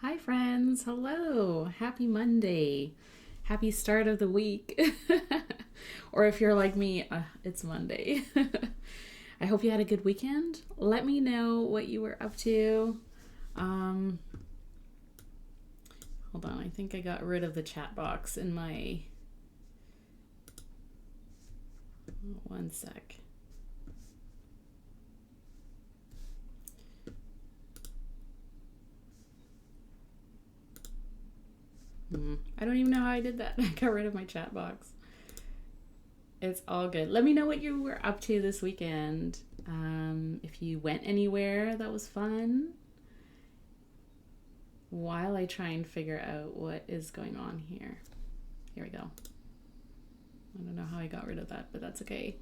Hi, friends. Hello. Happy Monday. Happy start of the week. Or if you're like me, it's Monday. I hope you had a good weekend. Let me know what you were up to. Hold on. I think I got rid of the chat box in my... One sec. I don't even know how I did that. I got rid of my chat box. It's all good. Let me know what you were up to this weekend. If you went anywhere that was fun. While I try and figure out what is going on here. Here we go. I don't know how I got rid of that, but that's okay.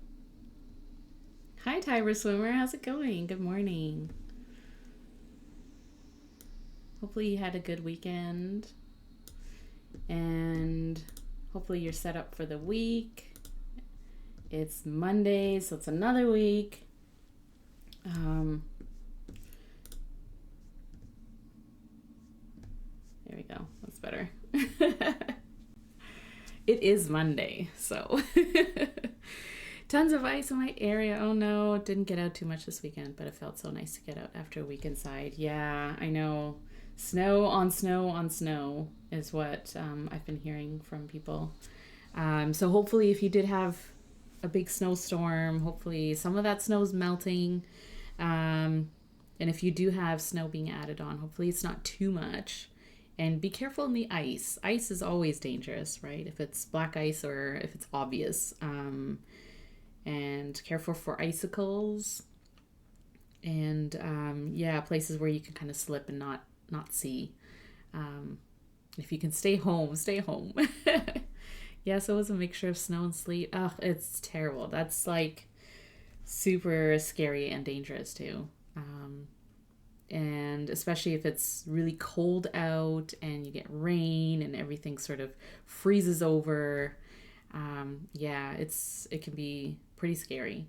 Hi, Tiber Swimmer. How's it going? Good morning. Hopefully you had a good weekend. And hopefully you're set up for the week. It's Monday, so it's another week. There we go. That's better. It is Monday, so tons of ice in my area. Oh no, didn't get out too much this weekend, but it felt so nice to get out after a week inside. Yeah, I know. Snow on snow on snow is what I've been hearing from people. So hopefully if you did have a big snowstorm, hopefully some of that snow is melting. And if you do have snow being added on, hopefully it's not too much. And be careful in the ice. Ice is always dangerous, right? If it's black ice or if it's obvious. And careful for icicles. And places where you can kind of slip and not see. If you can stay home, stay home. Yeah, so it was a mixture of snow and sleet. Ugh, it's terrible. That's like super scary and dangerous too. And especially if it's really cold out and you get rain and everything sort of freezes over. It can be pretty scary.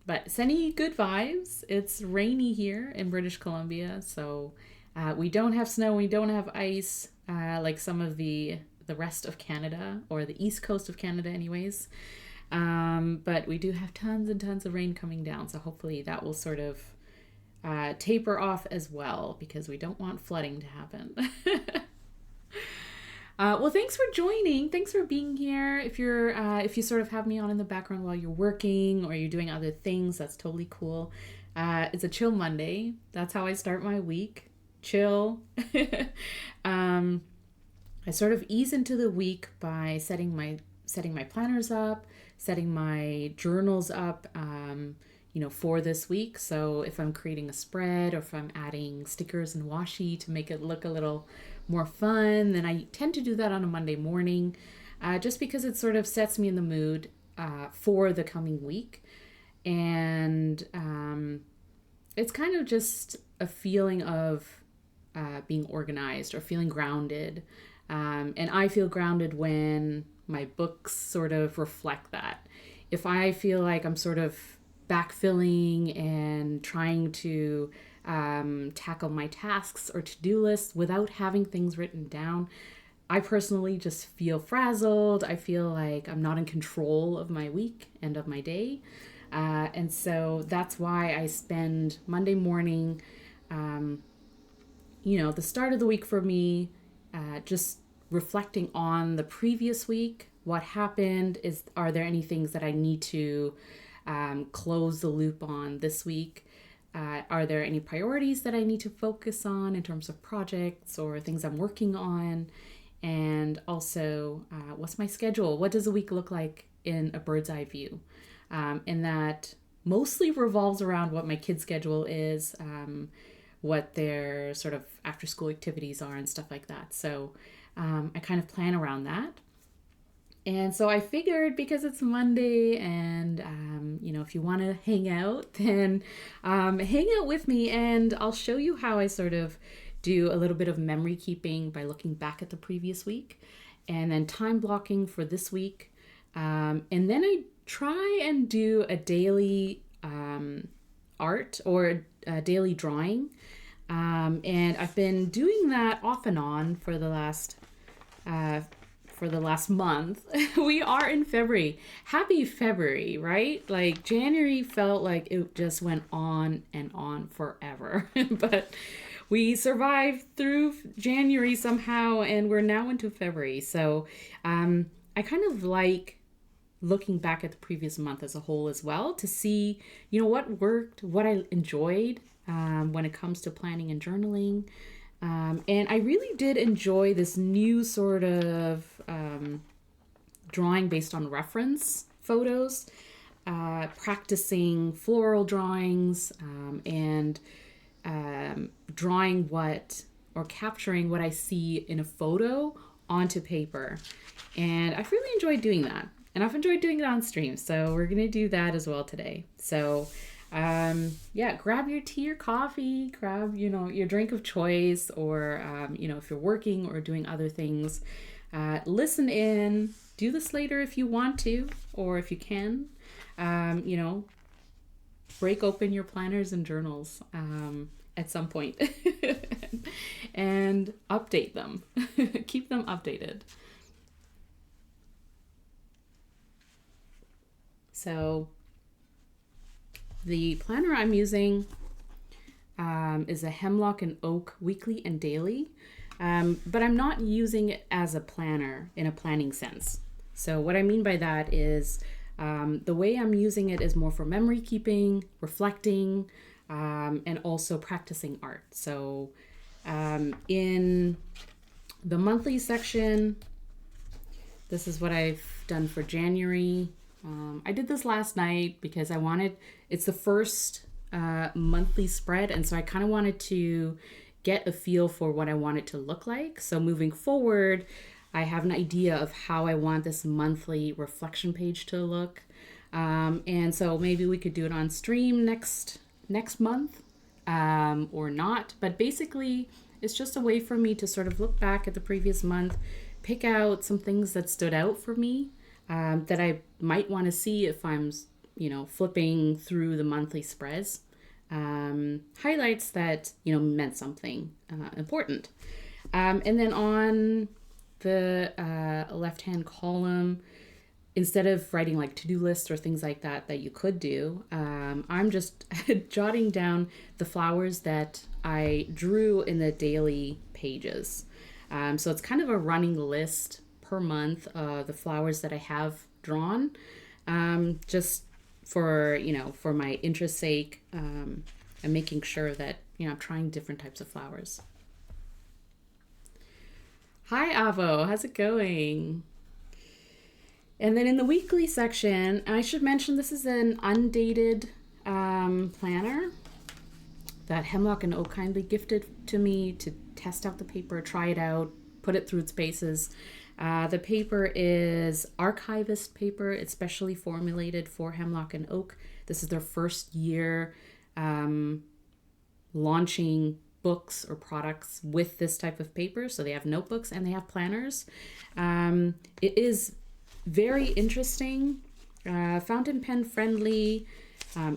But sending you good vibes. It's rainy here in British Columbia, so we don't have snow, we don't have ice like some of the rest of Canada, or the east coast of Canada anyways. But we do have tons and tons of rain coming down, so hopefully that will sort of taper off as well, because we don't want flooding to happen. Well, thanks for joining. Thanks for being here. If you sort of have me on in the background while you're working or you're doing other things, that's totally cool. It's a chill Monday. That's how I start my week. Chill. I sort of ease into the week by setting my planners up, setting my journals up, for this week. So if I'm creating a spread or if I'm adding stickers and washi to make it look a little more fun, then I tend to do that on a Monday morning, just because it sort of sets me in the mood for the coming week. And it's kind of just a feeling of being organized or feeling grounded. And I feel grounded when my books sort of reflect that. If I feel like I'm sort of backfilling and trying to tackle my tasks or to-do lists without having things written down, I personally just feel frazzled. I feel like I'm not in control of my week and of my day. And so that's why I spend Monday morning, the start of the week for me, just reflecting on the previous week. What happened? Are there any things that I need to close the loop on this week? Are there any priorities that I need to focus on in terms of projects or things I'm working on? And also, what's my schedule? What does a week look like in a bird's eye view? And that mostly revolves around what my kids' schedule is, what their sort of after school activities are and stuff like that. So I kind of plan around that. And so I figured, because it's Monday and, if you want to hang out, then hang out with me, and I'll show you how I sort of do a little bit of memory keeping by looking back at the previous week, and then time blocking for this week. And then I try and do a daily art or a daily drawing And I've been doing that off and on uh, for the last month. We are in February. Happy February, right? Like January felt like it just went on and on forever. But we survived through January somehow, and we're now into February. So I kind of like looking back at the previous month as a whole as well to see, what worked, what I enjoyed when it comes to planning and journaling. And I really did enjoy this new sort of drawing based on reference photos, practicing floral drawings, and drawing or capturing what I see in a photo onto paper. And I've really enjoyed doing that. And I've enjoyed doing it on stream. So we're going to do that as well today. So grab your tea or coffee, grab, your drink of choice, or, if you're working or doing other things, listen in, do this later if you want to, or if you can, break open your planners and journals, at some point and update them, keep them updated. So the planner I'm using is a Hemlock and Oak weekly and daily, but I'm not using it as a planner in a planning sense. So what I mean by that is the way I'm using it is more for memory keeping, reflecting, and also practicing art. So in the monthly section, this is what I've done for January. I did this last night because it's the first monthly spread, and so I kind of wanted to get a feel for what I want it to look like. So moving forward, I have an idea of how I want this monthly reflection page to look. And so maybe we could do it on stream next month, or not. But basically, it's just a way for me to sort of look back at the previous month, pick out some things that stood out for me, that I might want to see if I'm, flipping through the monthly spreads. Highlights that, meant something important. And then on the left-hand column, instead of writing like to-do lists or things like that you could do, I'm just jotting down the flowers that I drew in the daily pages. So it's kind of a running list per month of the flowers that I have drawn, just for my interest's sake, and making sure that I'm trying different types of flowers. Hi Avo, how's it going? And then in the weekly section, I should mention this is an undated planner that Hemlock and Oak kindly gifted to me to test out the paper, try it out, put it through its paces. The paper is archivist paper. It's specially formulated for Hemlock and Oak. This is their first year launching books or products with this type of paper. So they have notebooks and they have planners. It is very interesting, fountain pen friendly,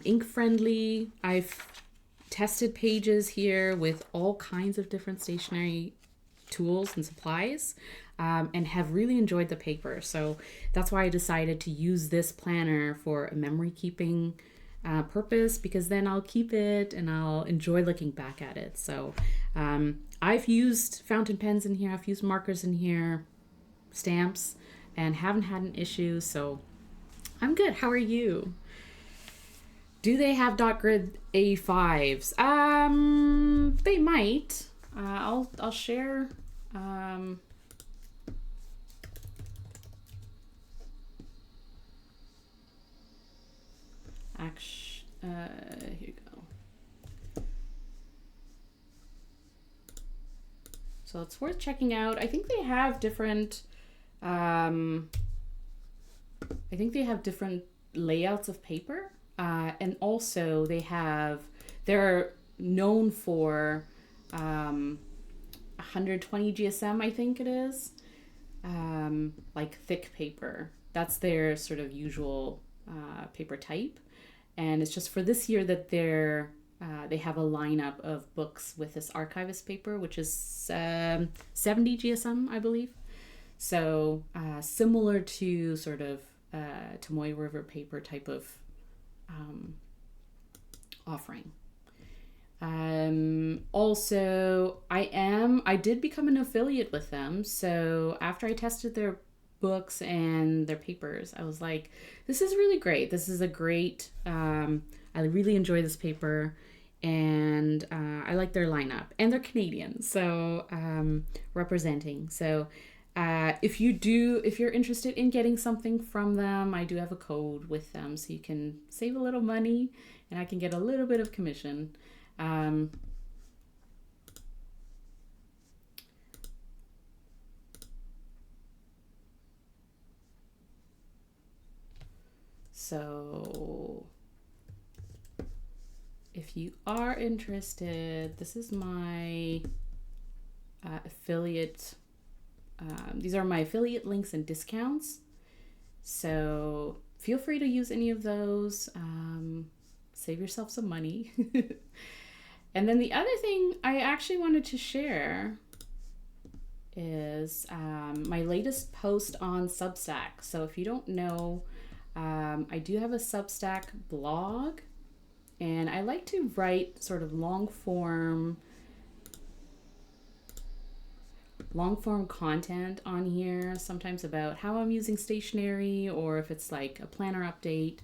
ink friendly. I've tested pages here with all kinds of different stationery tools and supplies, and have really enjoyed the paper. So that's why I decided to use this planner for a memory keeping purpose, because then I'll keep it and I'll enjoy looking back at it. So I've used fountain pens in here, I've used markers in here, stamps, and haven't had an issue. So I'm good. How are you? Do they have dot grid A5s? They might. I'll share. Here you go. So it's worth checking out. I think they have different. I think they have different layouts of paper, and also they're known for 120 GSM, I think it is, like thick paper. That's their sort of usual paper type, and it's just for this year that they're they have a lineup of books with this archivist paper, which is 70 GSM, I believe. So similar to sort of Tomoe River paper type of offering. Also, I did become an affiliate with them. So after I tested their books and their papers, I was like, this is really great. This is a great, I really enjoy this paper, and I like their lineup, and they're Canadian. So representing. So if you're interested in getting something from them, I do have a code with them, so you can save a little money and I can get a little bit of commission. So if you are interested, this is my affiliate. These are my affiliate links and discounts. So feel free to use any of those. Save yourself some money. And then the other thing I actually wanted to share is my latest post on Substack. So if you don't know, I do have a Substack blog, and I like to write sort of long form content on here, sometimes about how I'm using Stationery, or if it's like a planner update.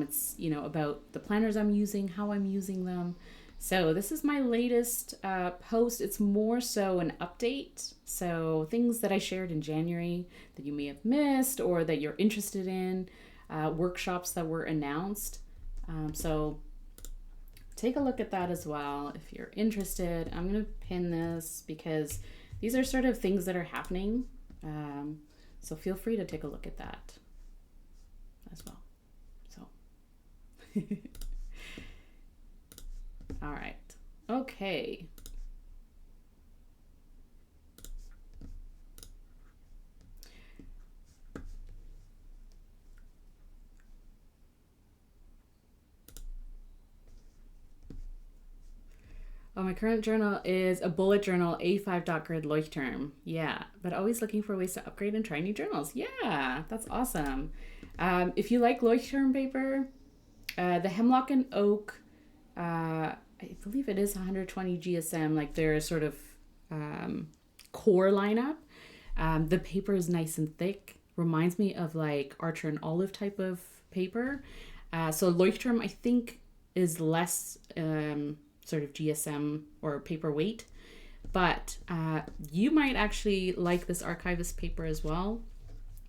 It's, about the planners I'm using, how I'm using them. So this is my latest post. It's more so an update. So things that I shared in January that you may have missed or that you're interested in, workshops that were announced. So take a look at that as well if you're interested. I'm going to pin this because these are sort of things that are happening. So feel free to take a look at that as well. So, all right. Okay. Oh, my current journal is a bullet journal, A5 dot grid Leuchtturm. Yeah, but always looking for ways to upgrade and try new journals. Yeah, that's awesome. If you like Leuchtturm paper, the Hemlock and Oak, I believe it is 120 GSM, like their sort of core lineup. The paper is nice and thick. Reminds me of like Archer and Olive type of paper. So Leuchtturm, I think, is less sort of GSM or paper weight, but you might actually like this archivist paper as well.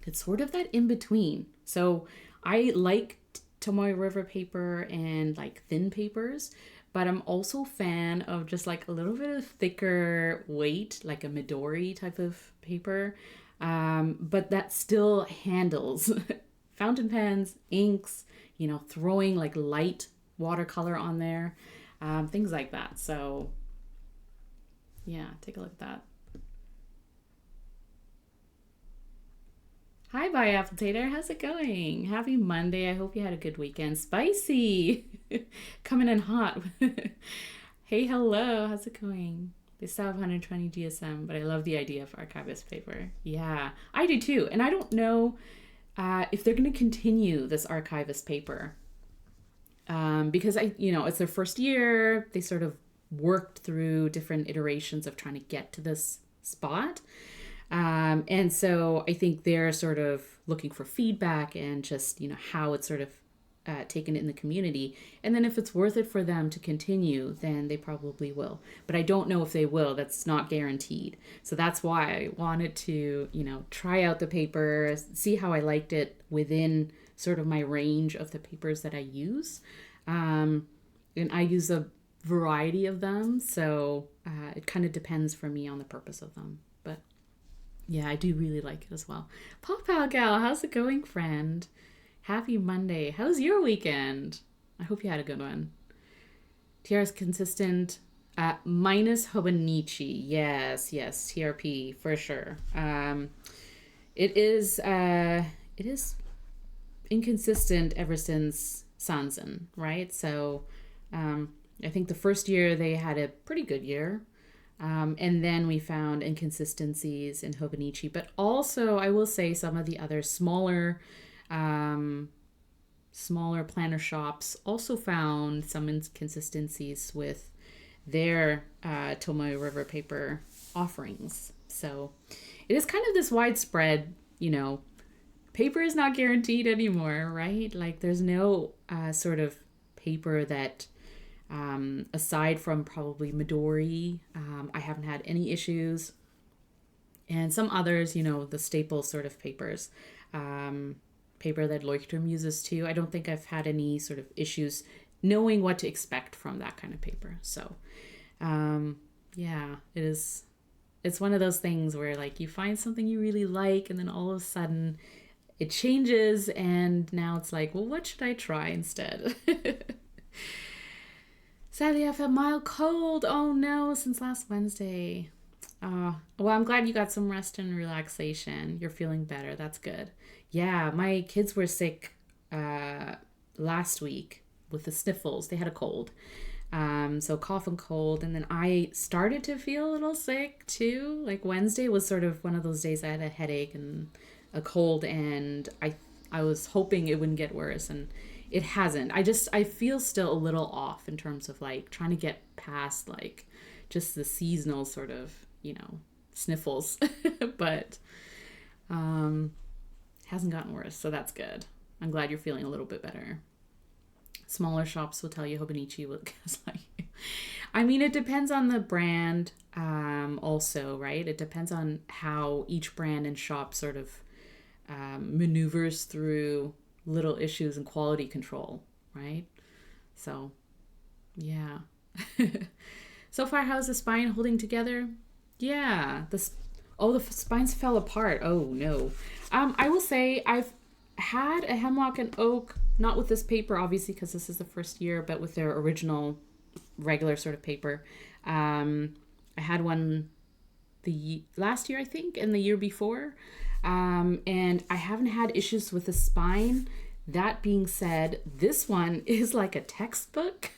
It's sort of that in between. So I like Tomoe River paper and like thin papers, but I'm also a fan of just like a little bit of thicker weight, like a Midori type of paper, but that still handles fountain pens, inks, throwing like light watercolor on there. Things like that. So yeah, take a look at that. Hi, Bye Apple Tater. How's it going? Happy Monday. I hope you had a good weekend. Spicy. Coming in hot. Hey, hello. How's it going? They still have 120 GSM, but I love the idea of archivist paper. Yeah, I do too. And I don't know if they're going to continue this archivist paper. Because it's their first year. They sort of worked through different iterations of trying to get to this spot. And so I think they're sort of looking for feedback and just, how it's sort of taken in the community. And then if it's worth it for them to continue, then they probably will. But I don't know if they will. That's not guaranteed. So that's why I wanted to, try out the paper, see how I liked it within sort of my range of the papers that I use. And I use a variety of them. So it kind of depends for me on the purpose of them. But yeah, I do really like it as well. Pop Pal Gal, how's it going, friend? Happy Monday. How's your weekend? I hope you had a good one. TR's consistent. Minus Hobonichi. Yes, TRP for sure. It is inconsistent ever since Sanzen, right? So I think the first year they had a pretty good year. And then we found inconsistencies in Hobonichi, but also I will say some of the other smaller planner shops also found some inconsistencies with their Tomoe River paper offerings. So it is kind of this widespread, paper is not guaranteed anymore, right? Like there's no sort of paper that, aside from probably Midori, I haven't had any issues. And some others, the staple sort of papers, paper that Leuchtturm uses too. I don't think I've had any sort of issues knowing what to expect from that kind of paper. So, yeah, it's one of those things where like you find something you really like and then all of a sudden it changes and now it's like, well, what should I try instead? Sadly, I've had mild cold. Oh no, since last Wednesday. Well, I'm glad you got some rest and relaxation. You're feeling better. That's good. Yeah, my kids were sick last week with the sniffles. They had a cold. So cough and cold. And then I started to feel a little sick too. Like Wednesday was sort of one of those days I had a headache and a cold, and I was hoping it wouldn't get worse, and it hasn't. I feel still a little off in terms of like trying to get past like just the seasonal sort of, sniffles, but hasn't gotten worse. So that's good. I'm glad you're feeling a little bit better. Smaller shops will tell you Hobonichi will gaslight you. I mean, it depends on the brand also, right? It depends on how each brand and shop sort of maneuvers through little issues in quality control, right? So, yeah. So far, how's the spine holding together? Yeah, the spines fell apart. Oh no. I will say I've had a Hemlock and Oak, not with this paper obviously because this is the first year, but with their original regular sort of paper. I had one the last year I think and the year before, and I haven't had issues with the spine. That being said, this one is like a textbook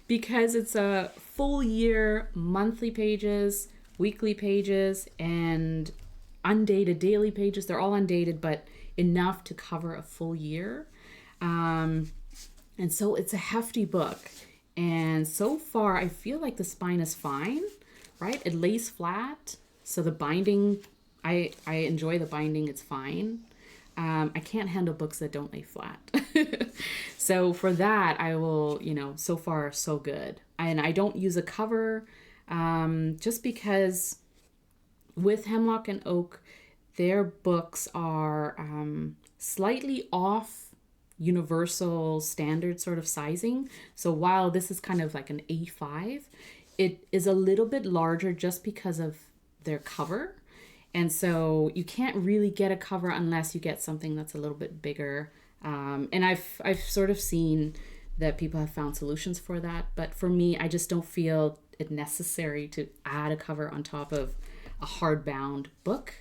because it's a full year, monthly pages, weekly pages, and undated daily pages. They're all undated, but enough to cover a full year. And so it's a hefty book. And so far, I feel like the spine is fine, right? It lays flat. So the binding, I enjoy the binding. It's fine. I can't handle books that don't lay flat. So for that, I will, so far, so good. And I don't use a cover just because with Hemlock and Oak, their books are slightly off universal standard sort of sizing. So while this is kind of like an A5, it is a little bit larger just because of their cover. And so you can't really get a cover unless you get something that's a little bit bigger. And I've sort of seen that people have found solutions for that. But for me, I just don't feel it necessary to add a cover on top of a hardbound book.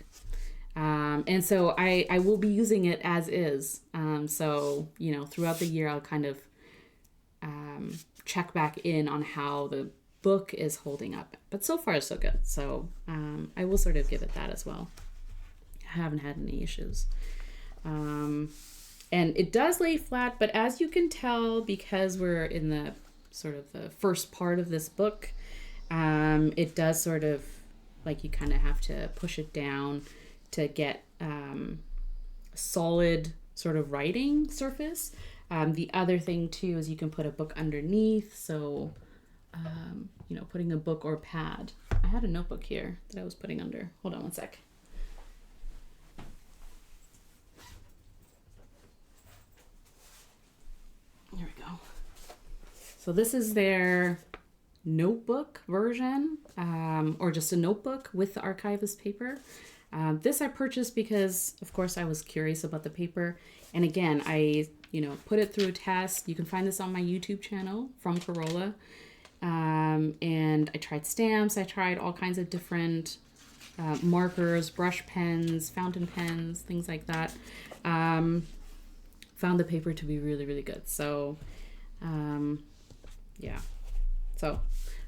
And so I will be using it as is. So, throughout the year, I'll kind of check back in on how the book is holding up. But so far, so good. So I will sort of give it that as well. I haven't had any issues. And it does lay flat, but as you can tell, because we're in the sort of the first part of this book, it does sort of, like you kind of have to push it down to get solid sort of writing surface. The other thing too is you can put a book underneath. So, putting a book or pad. I had a notebook here that I was putting under. Hold on one sec. There we go. So this is their notebook version, or just a notebook with the archivist paper. This I purchased because, of course, I was curious about the paper. And again, I, put it through a test. You can find this on my YouTube channel, From Corolla. And I tried stamps. I tried all kinds of different markers, brush pens, fountain pens, things like that. Found the paper to be really, really good. So, yeah, So I'm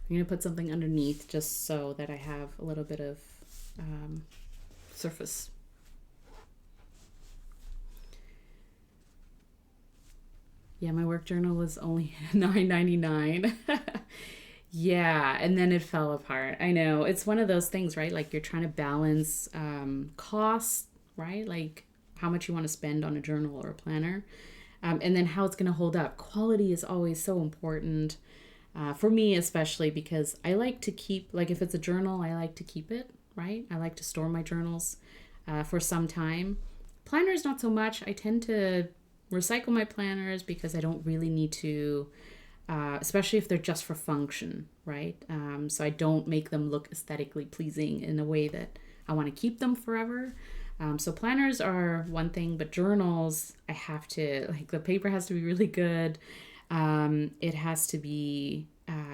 going to put something underneath just so that I have a little bit of surface. Yeah, my work journal was only $9.99. Yeah, and then it fell apart. I know. It's one of those things, right? Like you're trying to balance costs, right? Like how much you want to spend on a journal or a planner, and then how it's going to hold up. Quality is always so important for me, especially because I like to keep, like if it's a journal, I like to keep it, right? I like to store my journals for some time. Planners, not so much. I tend to recycle my planners because I don't really need to, especially if they're just for function, right? So I don't make them look aesthetically pleasing in a way that I want to keep them forever. So planners are one thing, but journals, I have to, like the paper has to be really good. It has to be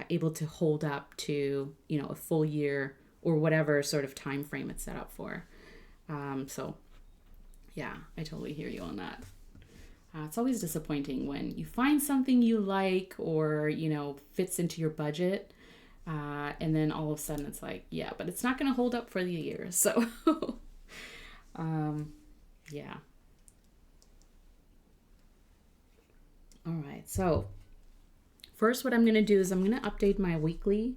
able to hold up to, you know, a full year or whatever sort of time frame it's set up for. So yeah, I totally hear you on that. It's always disappointing when you find something you like or, you know, fits into your budget. And then all of a sudden it's like, yeah, but it's not going to hold up for the year. So, yeah. All right. So first, what I'm going to do is I'm going to update my weekly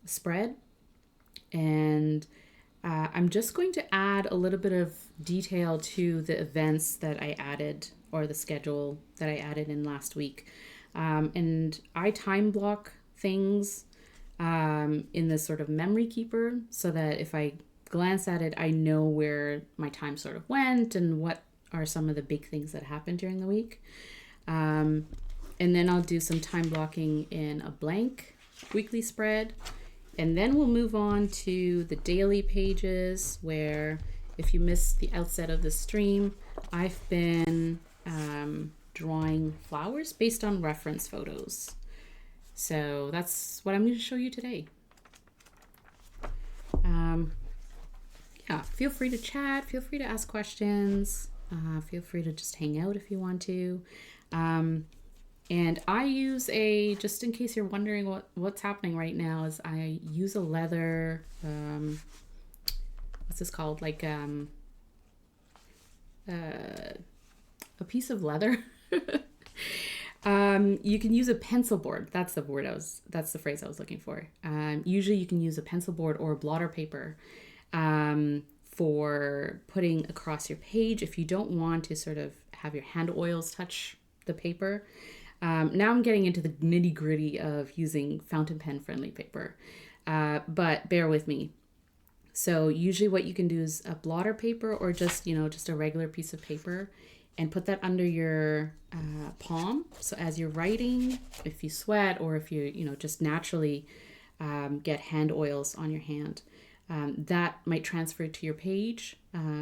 spread. And I'm just going to add a little bit of detail to the events that I added or the schedule that I added in last week. And I time block things in this sort of memory keeper so that if I glance at it, I know where my time sort of went and what are some of the big things that happened during the week. And then I'll do some time blocking in a blank weekly spread. And then we'll move on to the daily pages where if you missed the outset of the stream, I've been drawing flowers based on reference photos. So that's what I'm going to show you today. Yeah, feel free to chat, feel free to ask questions, feel free to just hang out if you want to. And I use just in case you're wondering what's happening right now, is I use a leather, what's this called? Like a piece of leather. You can use a pencil board. That's the phrase I was looking for. Usually you can use a pencil board or a blotter paper for putting across your page if you don't want to sort of have your hand oils touch the paper. Now I'm getting into the nitty gritty of using fountain pen friendly paper, but bear with me. So usually what you can do is a blotter paper or just a regular piece of paper and put that under your palm. So as you're writing, if you sweat or if you just naturally get hand oils on your hand, that might transfer to your page,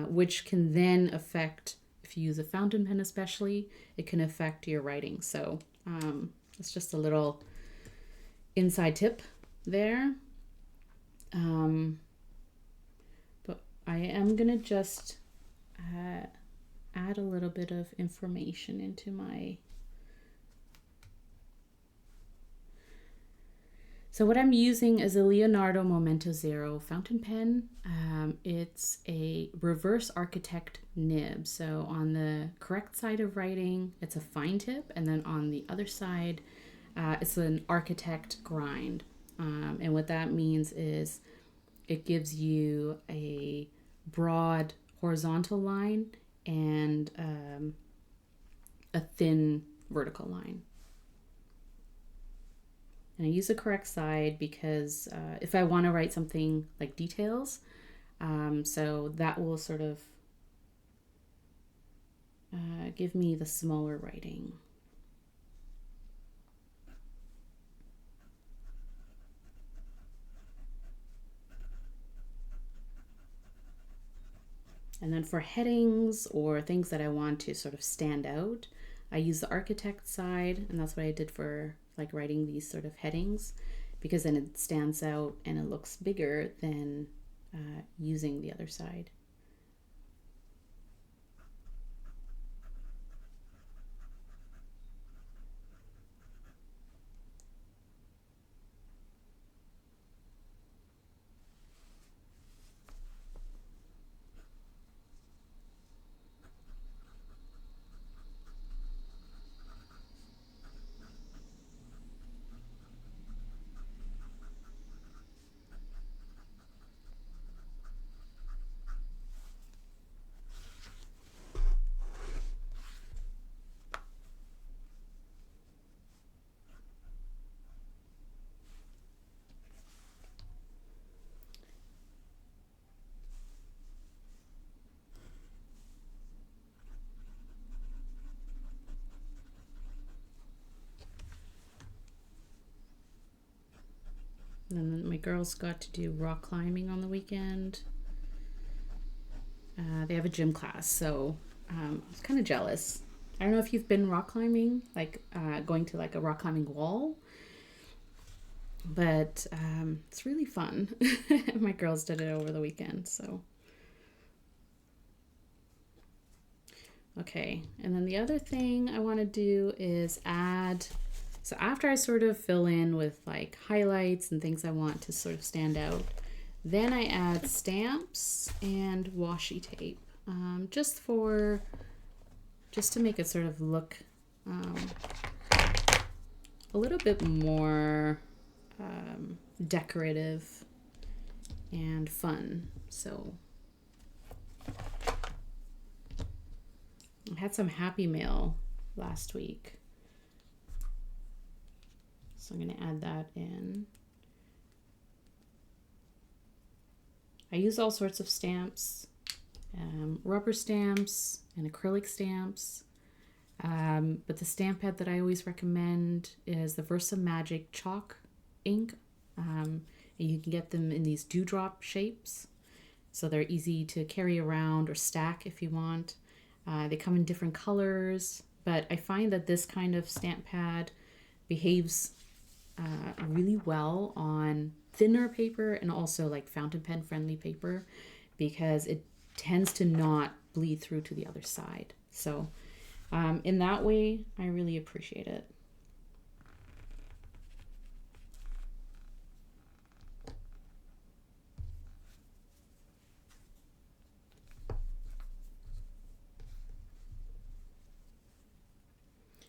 which can then affect, if you use a fountain pen especially, it can affect your writing. So it's just a little inside tip there. But I am going to just add a little bit of information into my... So what I'm using is a Leonardo Momento Zero fountain pen. It's a reverse architect nib. So on the correct side of writing, it's a fine tip. And then on the other side, it's an architect grind. And what that means is it gives you a broad horizontal line and a thin vertical line. And I use the correct side because if I want to write something like details, so that will sort of give me the smaller writing. And then for headings or things that I want to sort of stand out, I use the architect side, and that's what I did for like writing these sort of headings, because then it stands out and it looks bigger than using the other side. my girls got to do rock climbing on the weekend. They have a gym class, so I was kind of jealous. I don't know if you've been rock climbing, like going to like a rock climbing wall, but it's really fun. My girls did it over the weekend, so. Okay, and then the other thing I want to do is add, so after I sort of fill in with like highlights and things I want to sort of stand out, then I add stamps and washi tape, just to make it sort of look a little bit more decorative and fun. So I had some Happy Mail last week, so I'm going to add that in. I use all sorts of stamps, rubber stamps and acrylic stamps, but the stamp pad that I always recommend is the Versa Magic chalk ink, and you can get them in these dewdrop shapes, so they're easy to carry around or stack if you want. They come in different colors, but I find that this kind of stamp pad behaves really well on thinner paper and also like fountain pen friendly paper, because it tends to not bleed through to the other side. So in that way, I really appreciate it.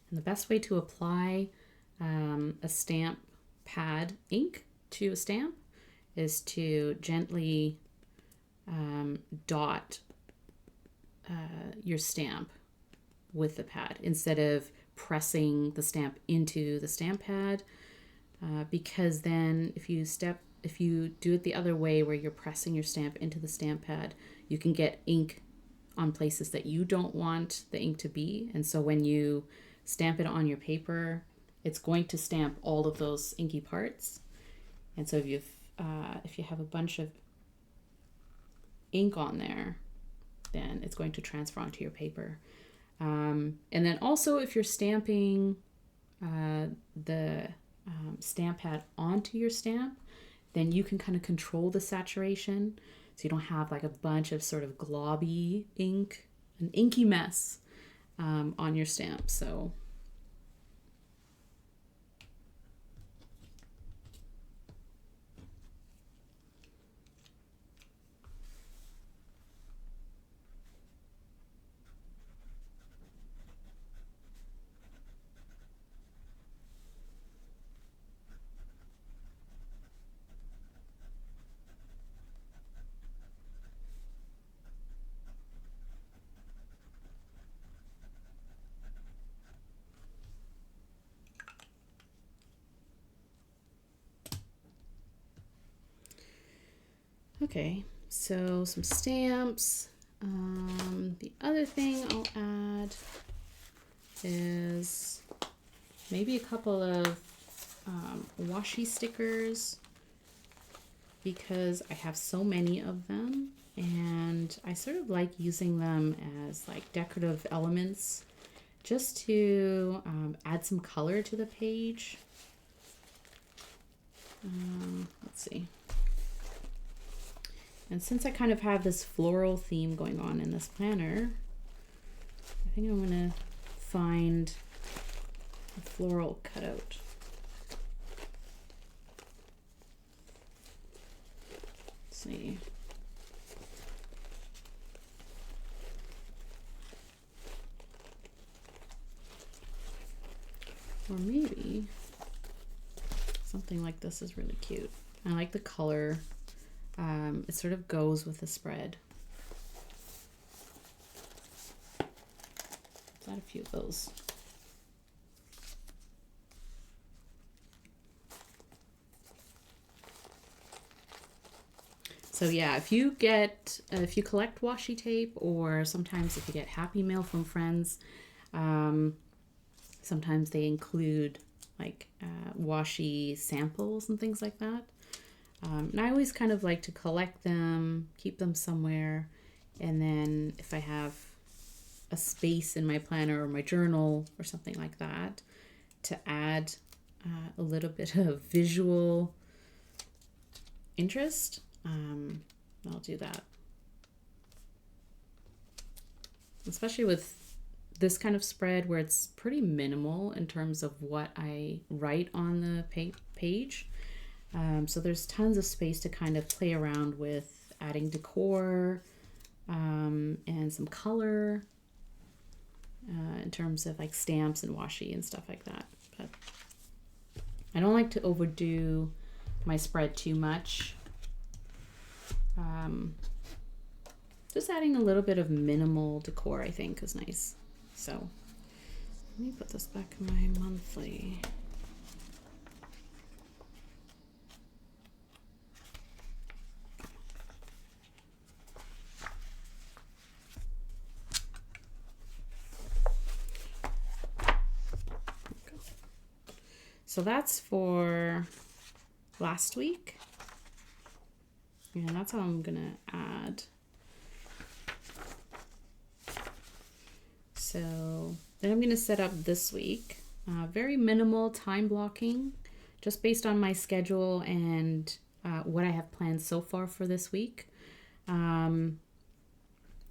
And the best way to apply a stamp pad ink to a stamp is to gently dot your stamp with the pad instead of pressing the stamp into the stamp pad, because then if you do it the other way where you're pressing your stamp into the stamp pad, you can get ink on places that you don't want the ink to be, and so when you stamp it on your paper, it's going to stamp all of those inky parts. And so if you have a bunch of ink on there, then it's going to transfer onto your paper. And then also if you're stamping the stamp pad onto your stamp, then you can kind of control the saturation, so you don't have like a bunch of sort of globby ink, an inky mess on your stamp. So okay, so some stamps. The other thing I'll add is maybe a couple of washi stickers, because I have so many of them and I sort of like using them as like decorative elements just to add some color to the page. Let's see. And since I kind of have this floral theme going on in this planner, I think I'm going to find a floral cutout. Let's see. Or maybe something like this is really cute. I like the color. It sort of goes with the spread. Let's add a few of those. So yeah, if you collect washi tape, or sometimes if you get Happy Mail from friends, sometimes they include like washi samples and things like that. And I always kind of like to collect them, keep them somewhere, and then if I have a space in my planner or my journal or something like that, to add a little bit of visual interest, I'll do that. Especially with this kind of spread where it's pretty minimal in terms of what I write on the page. So there's tons of space to kind of play around with adding decor and some color in terms of like stamps and washi and stuff like that. But I don't like to overdo my spread too much. Just adding a little bit of minimal decor, I think, is nice. So let me put this back in my monthly. So that's for last week. And that's how I'm gonna add. So then I'm gonna set up this week. Very minimal time blocking, just based on my schedule and what I have planned so far for this week. And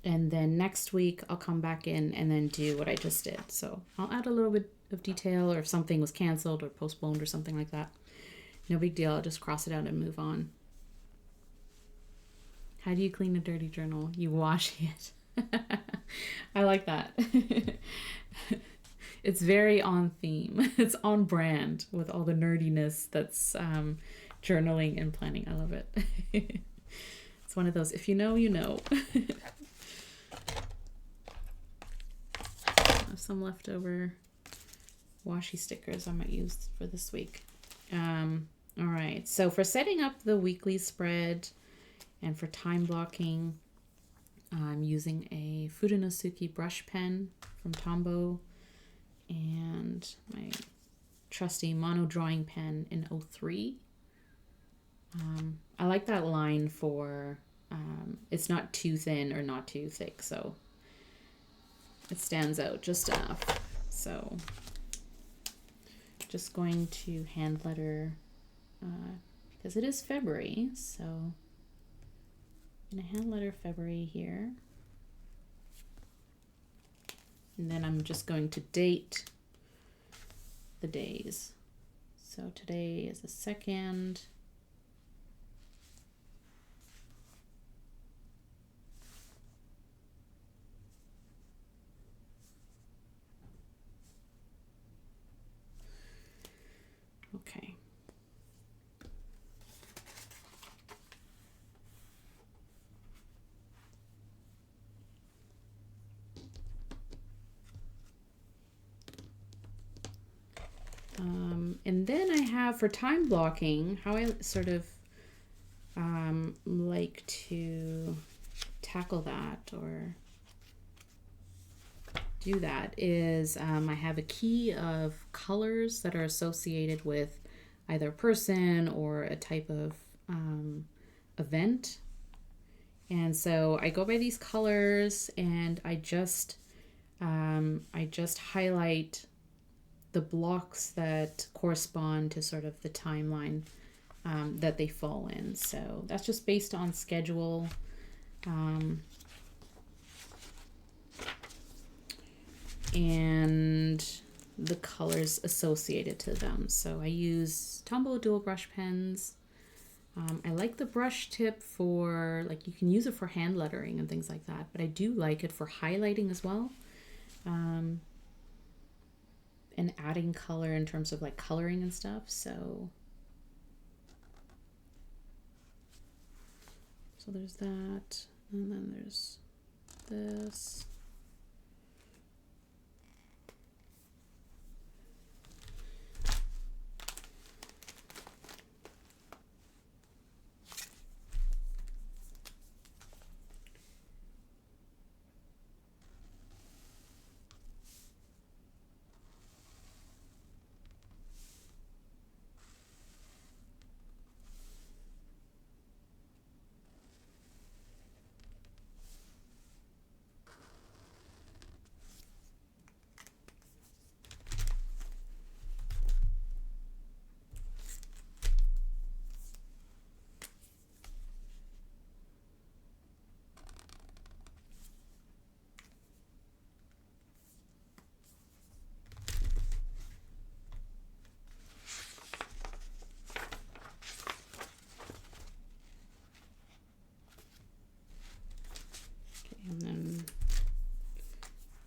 then next week I'll come back in and then do what I just did. So I'll add a little bit of detail, or if something was canceled or postponed or something like that. No big deal, I'll just cross it out and move on. How do you clean a dirty journal? You wash it. I like that. It's very on theme. It's on brand with all the nerdiness that's journaling and planning. I love it. It's one of those, if you know, you know. I have some leftover washi stickers I might use for this week. All right, so for setting up the weekly spread and for time blocking, I'm using a Fudenosuke brush pen from Tombow and my trusty mono drawing pen in 03. I like that line for it's not too thin or not too thick, so it stands out just enough. So just going to hand letter because it is February, so I'm gonna hand letter February here. And then I'm just going to date the days. So today is the 2nd. Okay. And then I have for time blocking, how I sort of like to tackle that or do that is I have a key of colors that are associated with either a person or a type of event. And so I go by these colors and I just highlight the blocks that correspond to sort of the timeline that they fall in. So that's just based on schedule. And the colors associated to them. So I use Tombow dual brush pens. I like the brush tip for, like, you can use it for hand lettering and things like that, but I do like it for highlighting as well. And adding color in terms of like coloring and stuff. So there's that, and then there's this.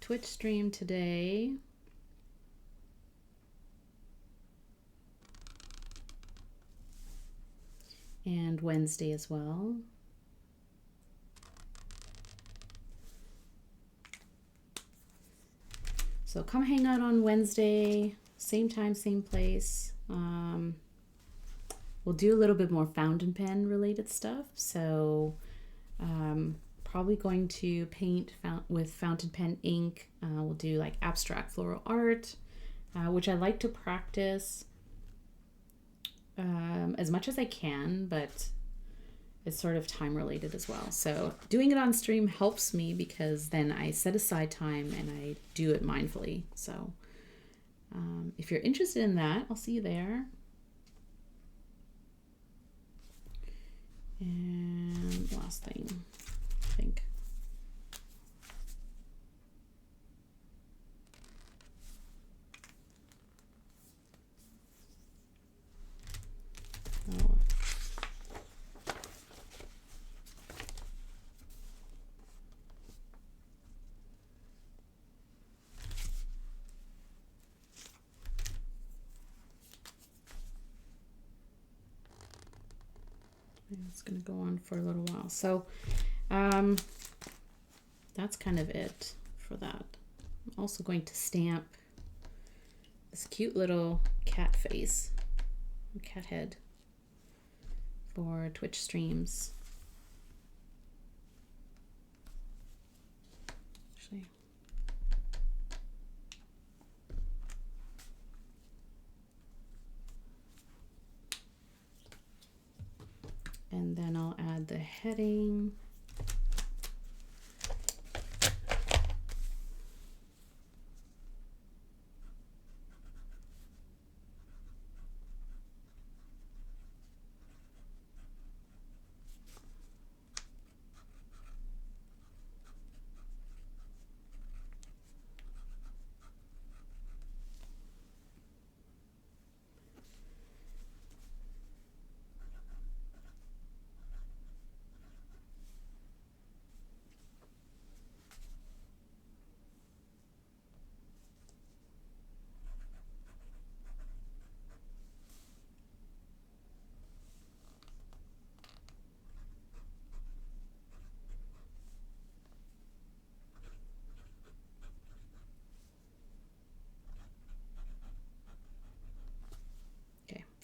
Twitch stream today. And Wednesday as well. So come hang out on Wednesday, same time, same place. We'll do a little bit more fountain pen related stuff. So probably going to paint with fountain pen ink. We'll do like abstract floral art, which I like to practice as much as I can, but it's sort of time related as well. So doing it on stream helps me because then I set aside time and I do it mindfully. So if you're interested in that, I'll see you there. And last thing, I think. Oh. It's going to go on for a little while. So that's kind of it for that. I'm also going to stamp this cute little cat face, cat head for Twitch streams. Actually, and then I'll add the heading.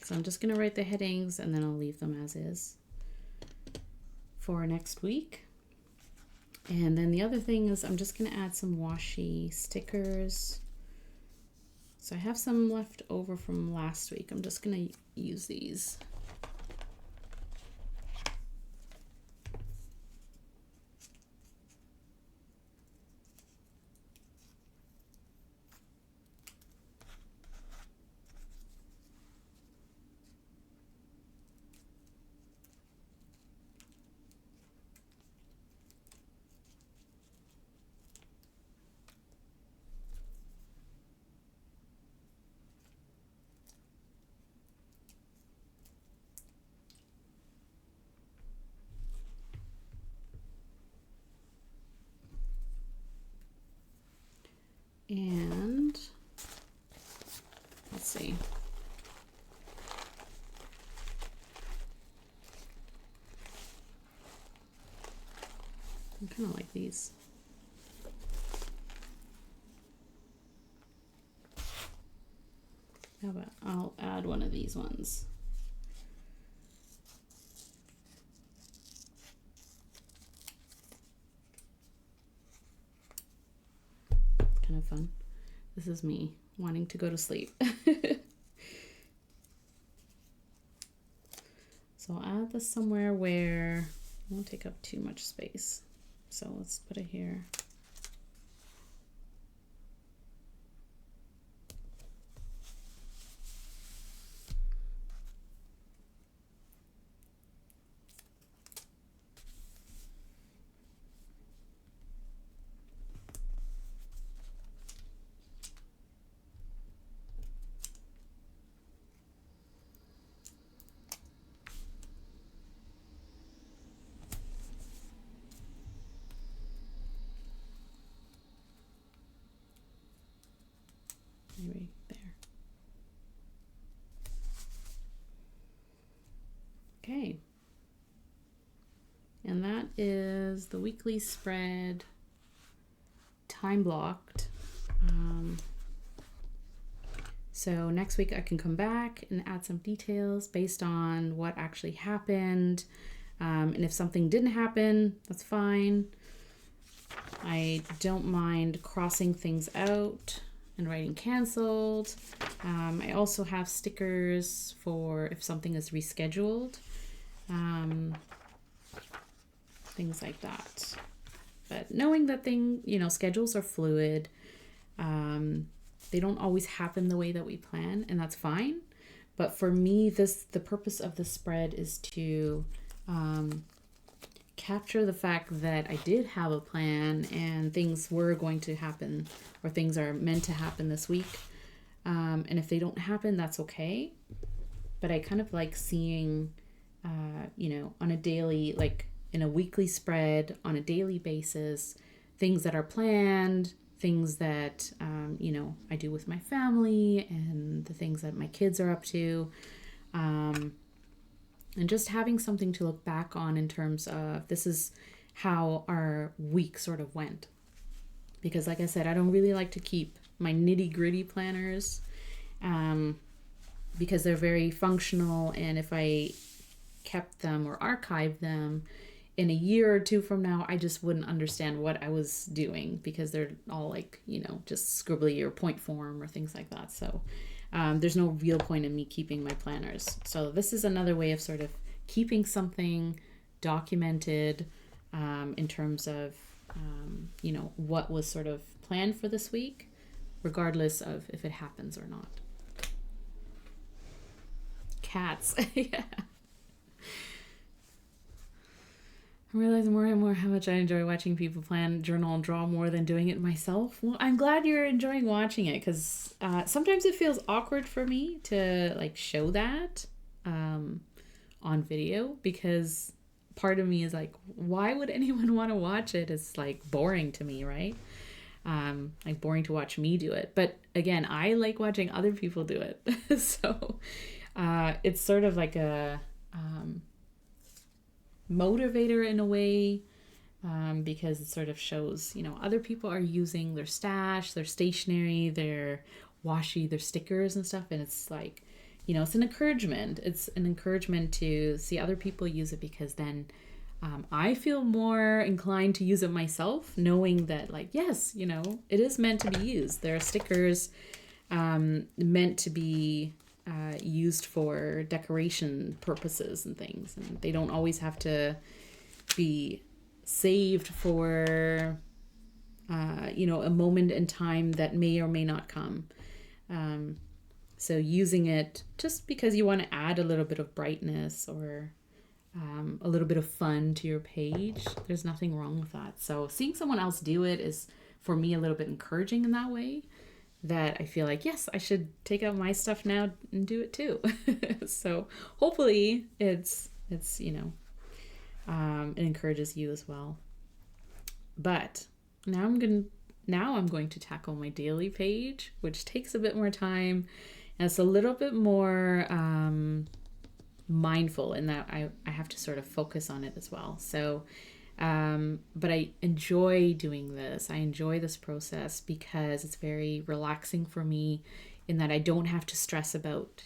So I'm just going to write the headings and then I'll leave them as is for next week. And then the other thing is I'm just going to add some washi stickers. So I have some left over from last week. I'm just going to use these. And let's see. I kind of like these. How about I'll add one of these ones. Kind of fun. This is me wanting to go to sleep. So I'll add this somewhere where it won't take up too much space. So let's put it here. Okay. And that is the weekly spread, time blocked. So next week I can come back and add some details based on what actually happened. And if something didn't happen, that's fine. I don't mind crossing things out and writing canceled. I also have stickers for if something is rescheduled. Things like that. But knowing that schedules are fluid, they don't always happen the way that we plan, and that's fine. But for me, the purpose of the spread is to capture the fact that I did have a plan and things were going to happen, or things are meant to happen this week. And if they don't happen, that's okay. But I kind of like seeing, on a daily, like in a weekly spread, on a daily basis, things that are planned, things that, I do with my family, and the things that my kids are up to. And just having something to look back on in terms of this is how our week sort of went. Because like I said, I don't really like to keep my nitty gritty planners because they're very functional. And if I kept them or archived them in a year or two from now, I just wouldn't understand what I was doing because they're all like, just scribbly or point form or things like that. So there's no real point in me keeping my planners. So this is another way of sort of keeping something documented in terms of, what was sort of planned for this week, regardless of if it happens or not. Cats. Yeah. I'm realizing more and more how much I enjoy watching people plan, journal, and draw more than doing it myself. Well, I'm glad you're enjoying watching it because sometimes it feels awkward for me to like show that on video because part of me is like, why would anyone want to watch it? It's like boring to me, right? Like boring to watch me do it. But again, I like watching other people do it. So it's sort of like a motivator in a way because it sort of shows, other people are using their stash, their stationery, their washi, their stickers and stuff. And it's like, it's an encouragement. It's an encouragement to see other people use it because then I feel more inclined to use it myself, knowing that like, yes, it is meant to be used. There are stickers meant to be used for decoration purposes and things. And they don't always have to be saved for, a moment in time that may or may not come. So using it just because you want to add a little bit of brightness or a little bit of fun to your page, there's nothing wrong with that. So seeing someone else do it is for me a little bit encouraging in that way, that I feel like, yes, I should take out my stuff now and do it too. So hopefully it encourages you as well. But now I'm going to tackle my daily page, which takes a bit more time and it's a little bit more mindful in that I have to sort of focus on it as well. So but I enjoy doing this. I enjoy this process because it's very relaxing for me in that I don't have to stress about,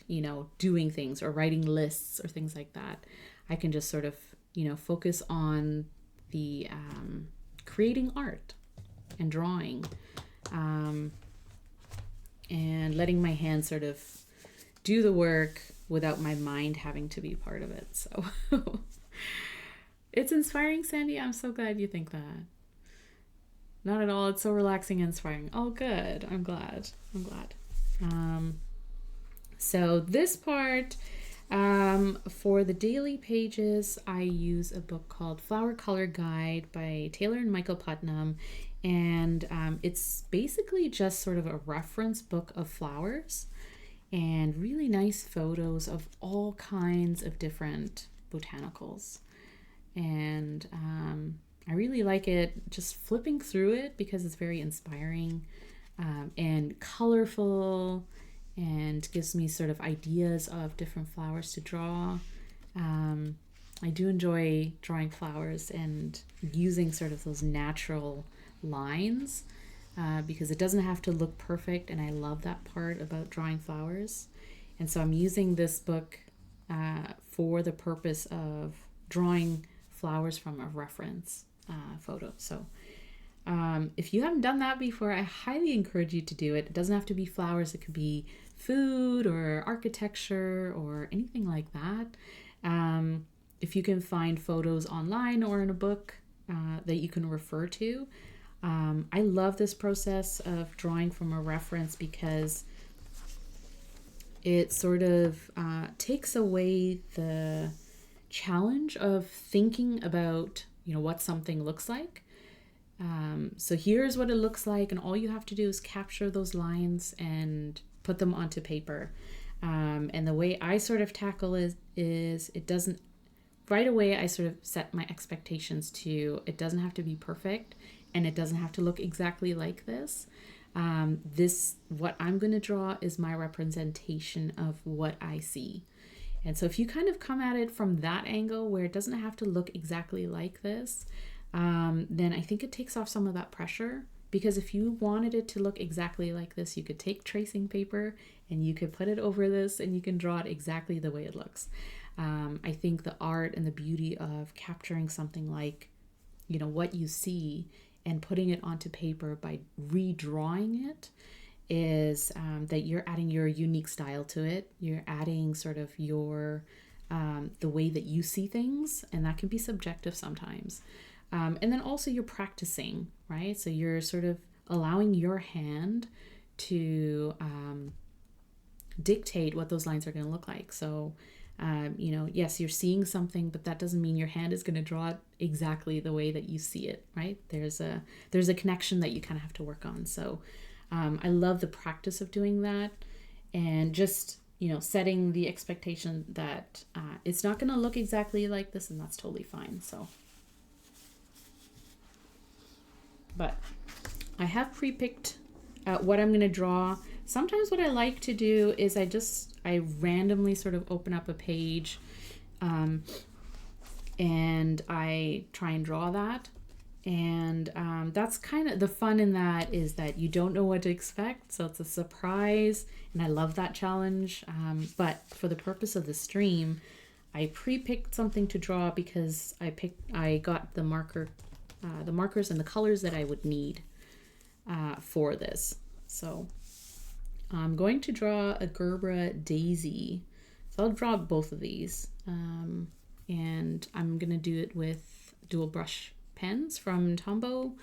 doing things or writing lists or things like that. I can just sort of, focus on the creating art and drawing and letting my hands sort of do the work without my mind having to be part of it. So it's inspiring, Sandy. I'm so glad you think that. Not at all. It's so relaxing and inspiring. Oh, good. I'm glad. So this part, for the daily pages, I use a book called Flower Color Guide by Taylor and Michael Putnam. And it's basically just sort of a reference book of flowers and really nice photos of all kinds of different botanicals. And I really like it just flipping through it because it's very inspiring and colorful and gives me sort of ideas of different flowers to draw. I do enjoy drawing flowers and using sort of those natural lines because it doesn't have to look perfect, and I love that part about drawing flowers. And so I'm using this book for the purpose of drawing flowers from a reference photo. So if you haven't done that before, I highly encourage you to do it. It doesn't have to be flowers. It could be food or architecture or anything like that. If you can find photos online or in a book that you can refer to. I love this process of drawing from a reference because it sort of takes away the challenge of thinking about, what something looks like. So here's what it looks like, and all you have to do is capture those lines and put them onto paper. And the way I sort of tackle is it doesn't, right away I sort of set my expectations to, it doesn't have to be perfect, and it doesn't have to look exactly like this. What I'm going to draw is my representation of what I see. And so if you kind of come at it from that angle where it doesn't have to look exactly like this, then I think it takes off some of that pressure. Because if you wanted it to look exactly like this, you could take tracing paper and you could put it over this and you can draw it exactly the way it looks. I think the art and the beauty of capturing something like, what you see and putting it onto paper by redrawing it is that you're adding your unique style to it. You're adding sort of your, the way that you see things, and that can be subjective sometimes. And then also you're practicing, right? So you're sort of allowing your hand to dictate what those lines are going to look like. So, yes, you're seeing something, but that doesn't mean your hand is going to draw it exactly the way that you see it, right? There's a connection that you kind of have to work on. So I love the practice of doing that, and just, setting the expectation that it's not going to look exactly like this, and that's totally fine. So, but I have pre-picked what I'm going to draw. Sometimes what I like to do is I randomly sort of open up a page and I try and draw that. And that's kind of the fun in that, is that you don't know what to expect. So it's a surprise, and I love that challenge. But for the purpose of the stream, I pre-picked something to draw because I got the markers and the colors that I would need for this. So I'm going to draw a Gerbera daisy. So I'll draw both of these. And I'm going to do it with dual brush pens from Tombow.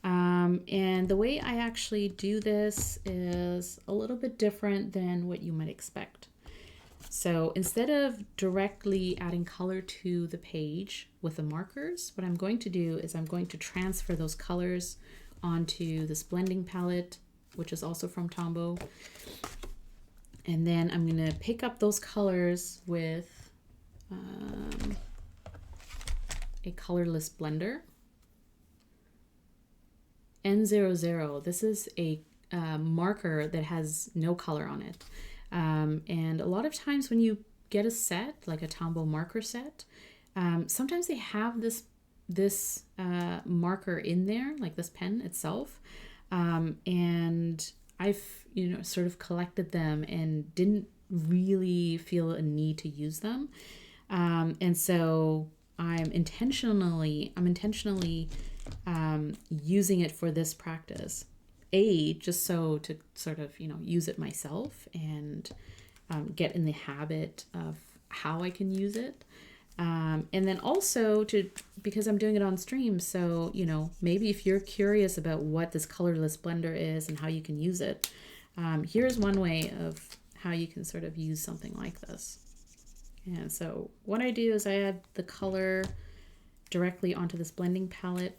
And the way I actually do this is a little bit different than what you might expect. So instead of directly adding color to the page with the markers, what I'm going to do is I'm going to transfer those colors onto this blending palette, which is also from Tombow. And then I'm going to pick up those colors with a colorless blender. N00, this is a marker that has no color on it. And a lot of times when you get a set, like a Tombow marker set, sometimes they have this marker in there, like this pen itself. And I've, sort of collected them and didn't really feel a need to use them. And so I'm intentionally using it for this practice. Just so to sort of, use it myself and get in the habit of how I can use it. And then also because I'm doing it on stream. So, maybe if you're curious about what this colorless blender is and how you can use it, here's one way of how you can sort of use something like this. And so what I do is I add the color directly onto this blending palette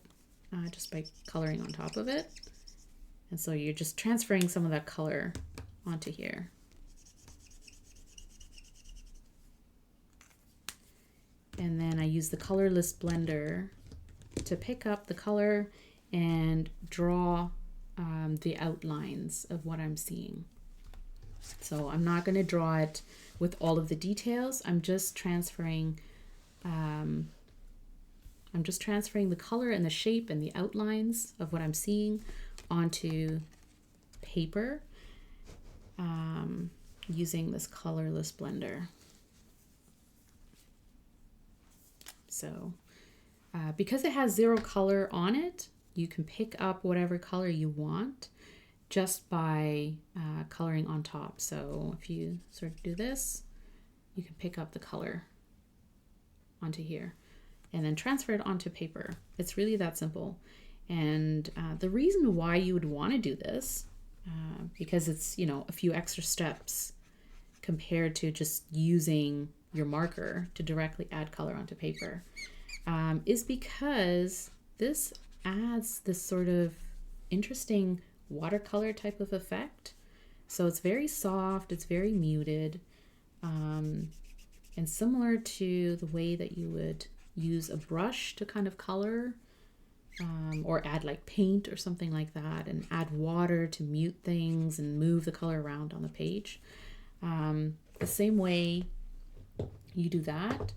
just by coloring on top of it. And so you're just transferring some of that color onto here. And then I use the colorless blender to pick up the color and draw the outlines of what I'm seeing. So I'm not going to draw it with all of the details. I'm just transferring the color and the shape and the outlines of what I'm seeing onto paper using this colorless blender. So because it has zero color on it, you can pick up whatever color you want just by coloring on top. So if you sort of do this, you can pick up the color onto here and then transfer it onto paper. It's really that simple. And the reason why you would want to do this, because it's, you know, a few extra steps compared to just using your marker to directly add color onto paper, is because this adds this sort of interesting watercolor type of effect. So it's very soft, it's very muted, and similar to the way that you would use a brush to kind of color, or add like paint or something like that, and add water to mute things and move the color around on the page. The same way you do that,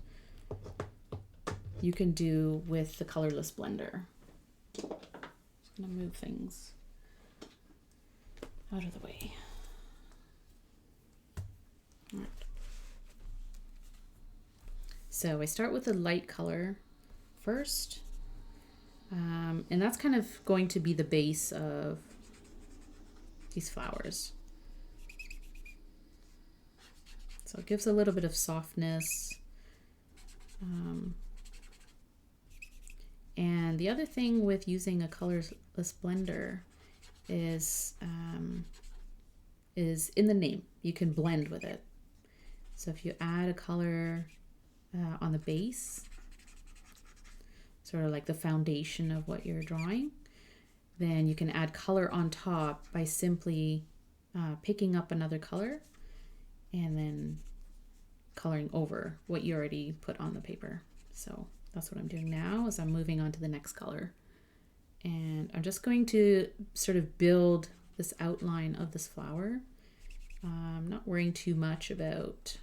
you can do with the colorless blender. I'm gonna move things out of the way. All right. So I start with a light color first, and that's kind of going to be the base of these flowers. So it gives a little bit of softness. And the other thing with using a colorless blender is in the name. You can blend with it. So if you add a color on the base, sort of like the foundation of what you're drawing, then you can add color on top by simply picking up another color and then coloring over what you already put on the paper. So that's what I'm doing now, is I'm moving on to the next color. And I'm just going to sort of build this outline of this flower. I'm not worrying too much about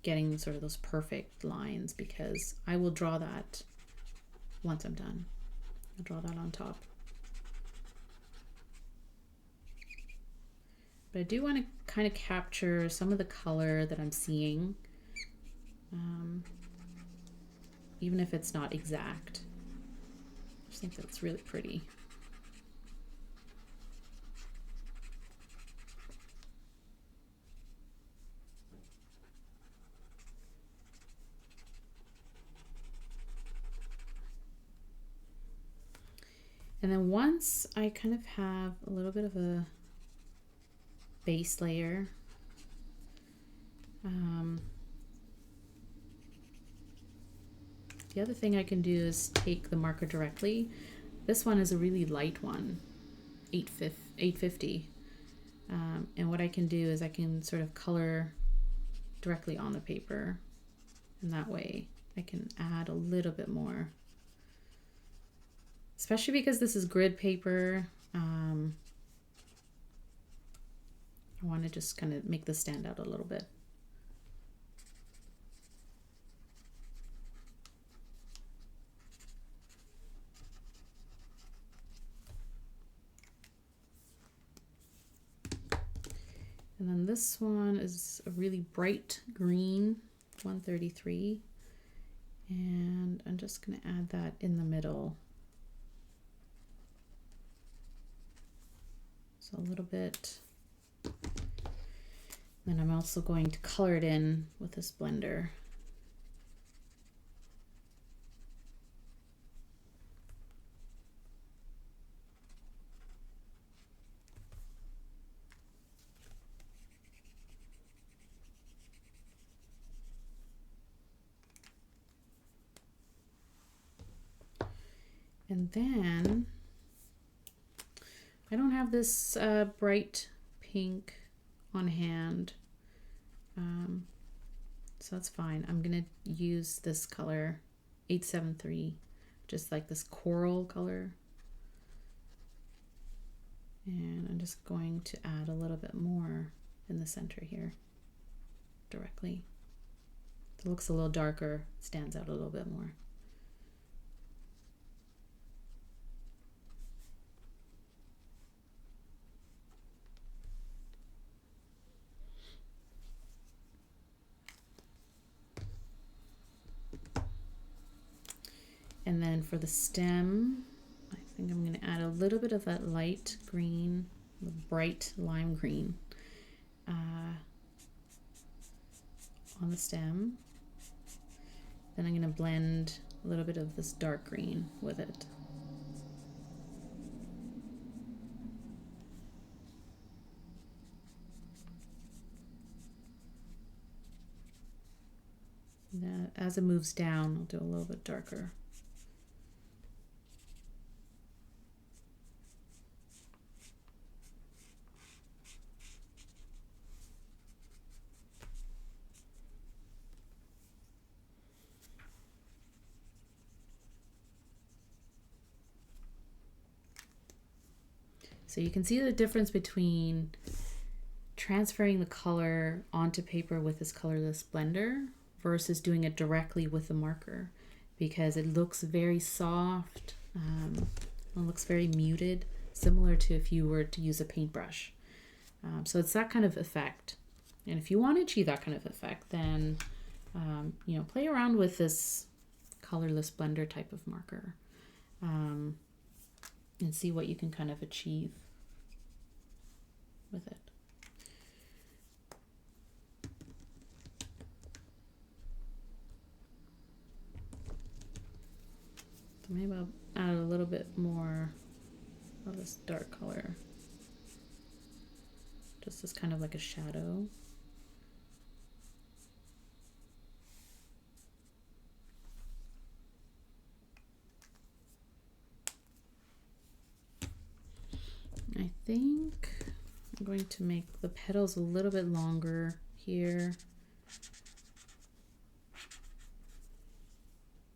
getting sort of those perfect lines, because I will draw that once I'm done. I'll draw that on top. But I do want to kind of capture some of the color that I'm seeing, even if it's not exact. I just think that's really pretty. And then once I kind of have a little bit of a base layer, the other thing I can do is take the marker directly. This one is a really light one, 850. And what I can do is I can sort of color directly on the paper, and that way I can add a little bit more. Especially because this is grid paper, I want to just kind of make this stand out a little bit. And then this one is a really bright green, 133. And I'm just going to add that in the middle. So a little bit. Then I'm also going to color it in with this blender. And then I don't have this bright pink on hand, so that's fine. I'm gonna use this color 873, just like this coral color, and I'm just going to add a little bit more in the center here. directly. It looks a little darker, stands out a little bit more. And then for the stem, I think I'm going to add a little bit of that light green, the bright lime green on the stem. Then I'm going to blend a little bit of this dark green with it. That, as it moves down, I'll do a little bit darker. So you can see the difference between transferring the color onto paper with this colorless blender versus doing it directly with the marker, because it looks very soft, it looks very muted, similar to if you were to use a paintbrush. So it's that kind of effect. And if you want to achieve that kind of effect, then you know, play around with this colorless blender type of marker and see what you can kind of achieve with it. So maybe I'll add a little bit more of this dark color, just as kind of like a shadow. I think I'm going to make the petals a little bit longer here,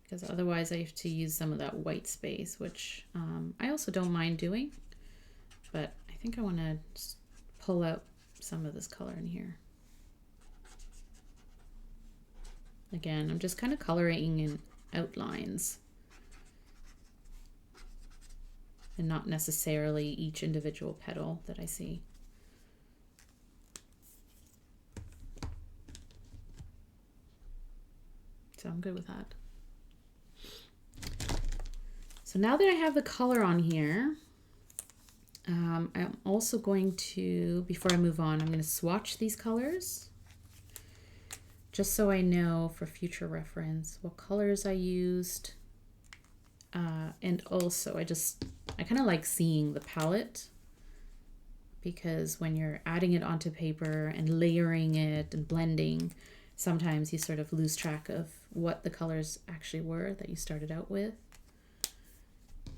because otherwise I have to use some of that white space, which I also don't mind doing, but I think I want to pull out some of this color in here. Again, I'm just kind of coloring in outlines and not necessarily each individual petal that I see. So I'm good with that. So now that I have the color on here, I'm also going to, before I move on, I'm going to swatch these colors just so I know for future reference what colors I used. And also I kind of like seeing the palette, because when you're adding it onto paper and layering it and blending, sometimes you sort of lose track of what the colors actually were that you started out with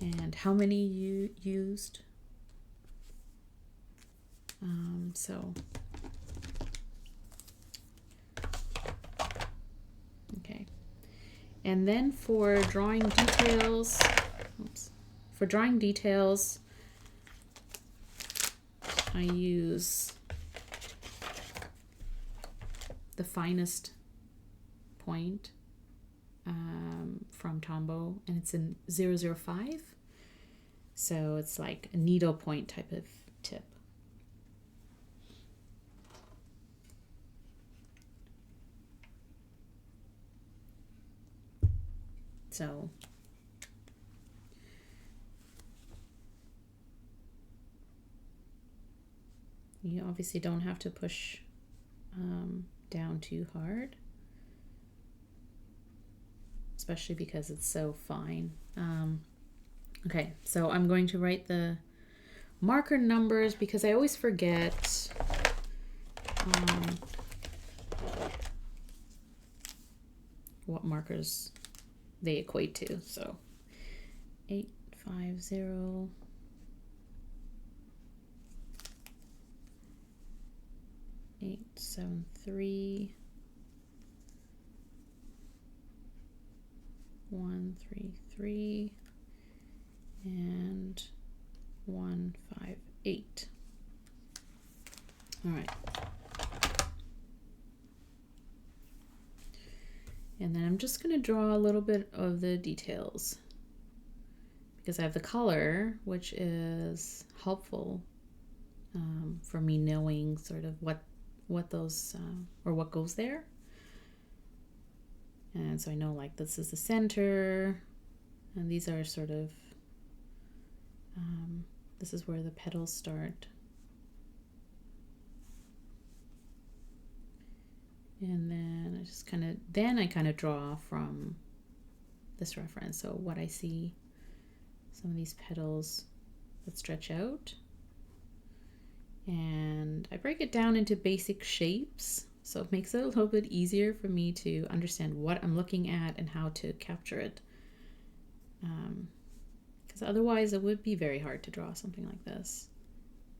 and how many you used. Okay. And then for drawing details, I use the finest point from Tombow, and it's in 005. So it's like a needle point type of tip. So you obviously don't have to push down too hard, especially because it's so fine. Okay, so I'm going to write the marker numbers because I always forget what markers they equate to. So 850 873 133 and 158. All right. just going to draw a little bit of the details because I have the color, which is helpful for me knowing sort of what those or what goes there. And so I know like this is the center, and these are sort of this is where the petals start. And then I just kind of draw from this reference. So what I see, some of these petals that stretch out. And I break it down into basic shapes. So it makes it a little bit easier for me to understand what I'm looking at and how to capture it. Because otherwise it would be very hard to draw something like this.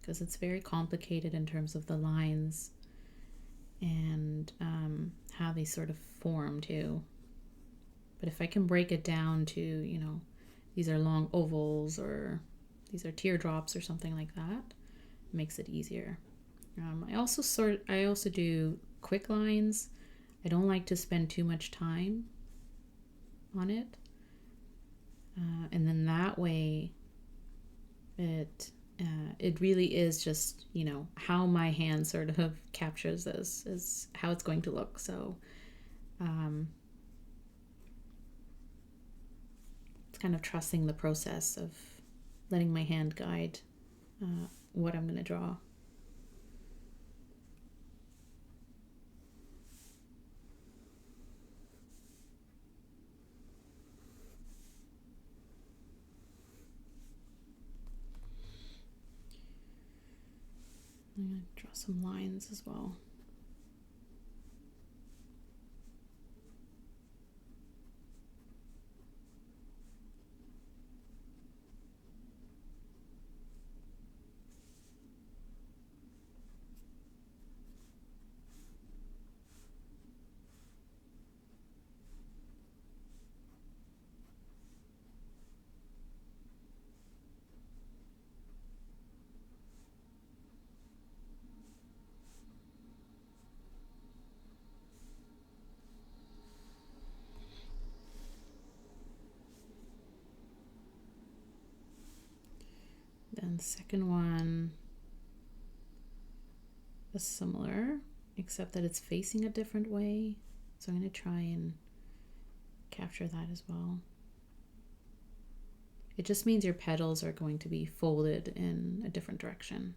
Because it's very complicated in terms of the lines and how they sort of form too. But if I can break it down to, you know, these are long ovals or these are teardrops or something like that, it makes it easier. I also do quick lines. I don't like to spend too much time on it. And then that way it really is just, you know, how my hand sort of captures this is how it's going to look. So it's kind of trusting the process of letting my hand guide what I'm going to draw. I'm going to draw some lines as well. Then the second one is similar, except that it's facing a different way. So I'm going to try and capture that as well. It just means your petals are going to be folded in a different direction.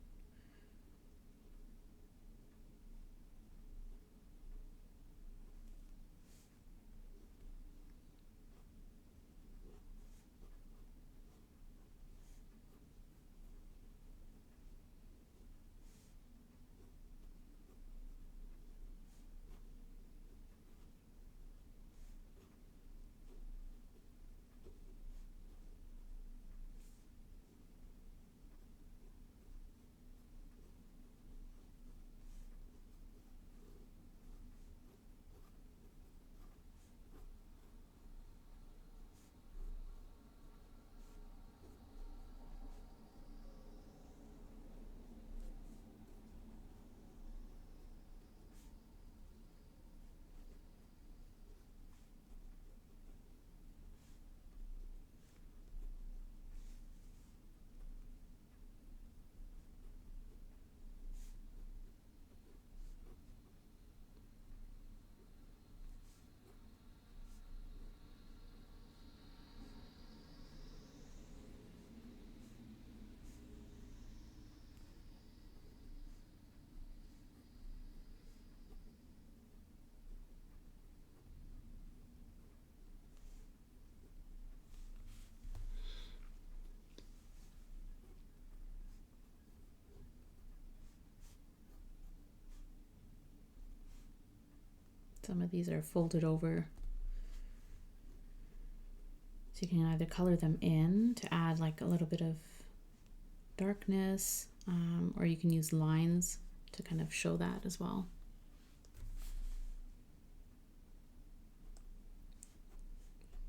Some of these are folded over. So you can either color them in to add like a little bit of darkness, or you can use lines to kind of show that as well.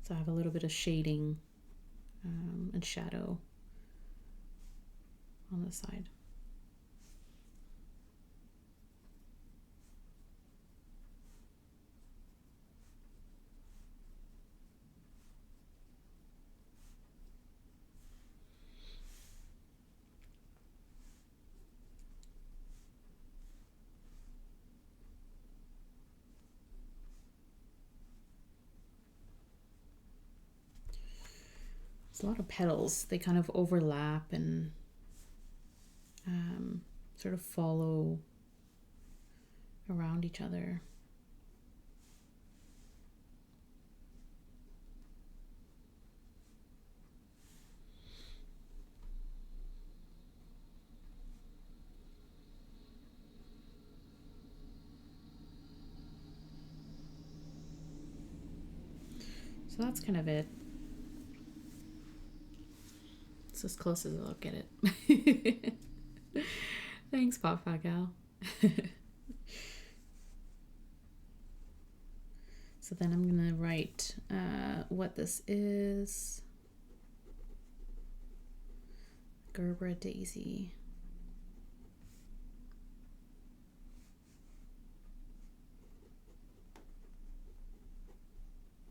So I have a little bit of shading and shadow on the side. There's a lot of petals. They kind of overlap and sort of follow around each other. So that's kind of it. It's as close as I'll get it. Thanks, Papa Gal. So then I'm gonna write what this is. Gerbera daisy.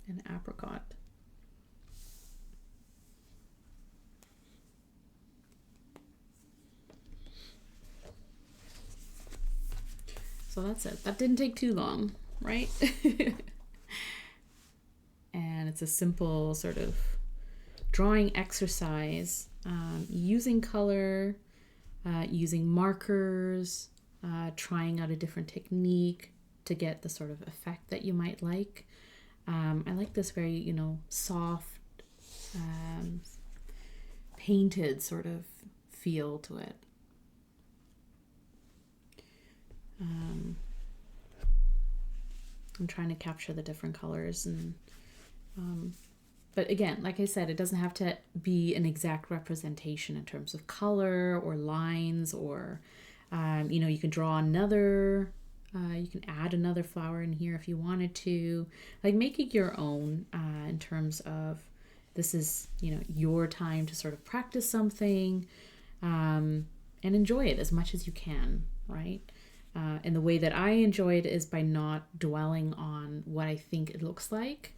An apricot. So that's it. That didn't take too long, right? And it's a simple sort of drawing exercise, using color, using markers, trying out a different technique to get the sort of effect that you might like. I like this very, soft, painted sort of feel to it. I'm trying to capture the different colors and but again, like I said, it doesn't have to be an exact representation in terms of color or lines or you can draw another, you can add another flower in here if you wanted to, like make it your own in terms of this is your time to sort of practice something and enjoy it as much as you can, right? And the way that I enjoy it is by not dwelling on what I think it looks like,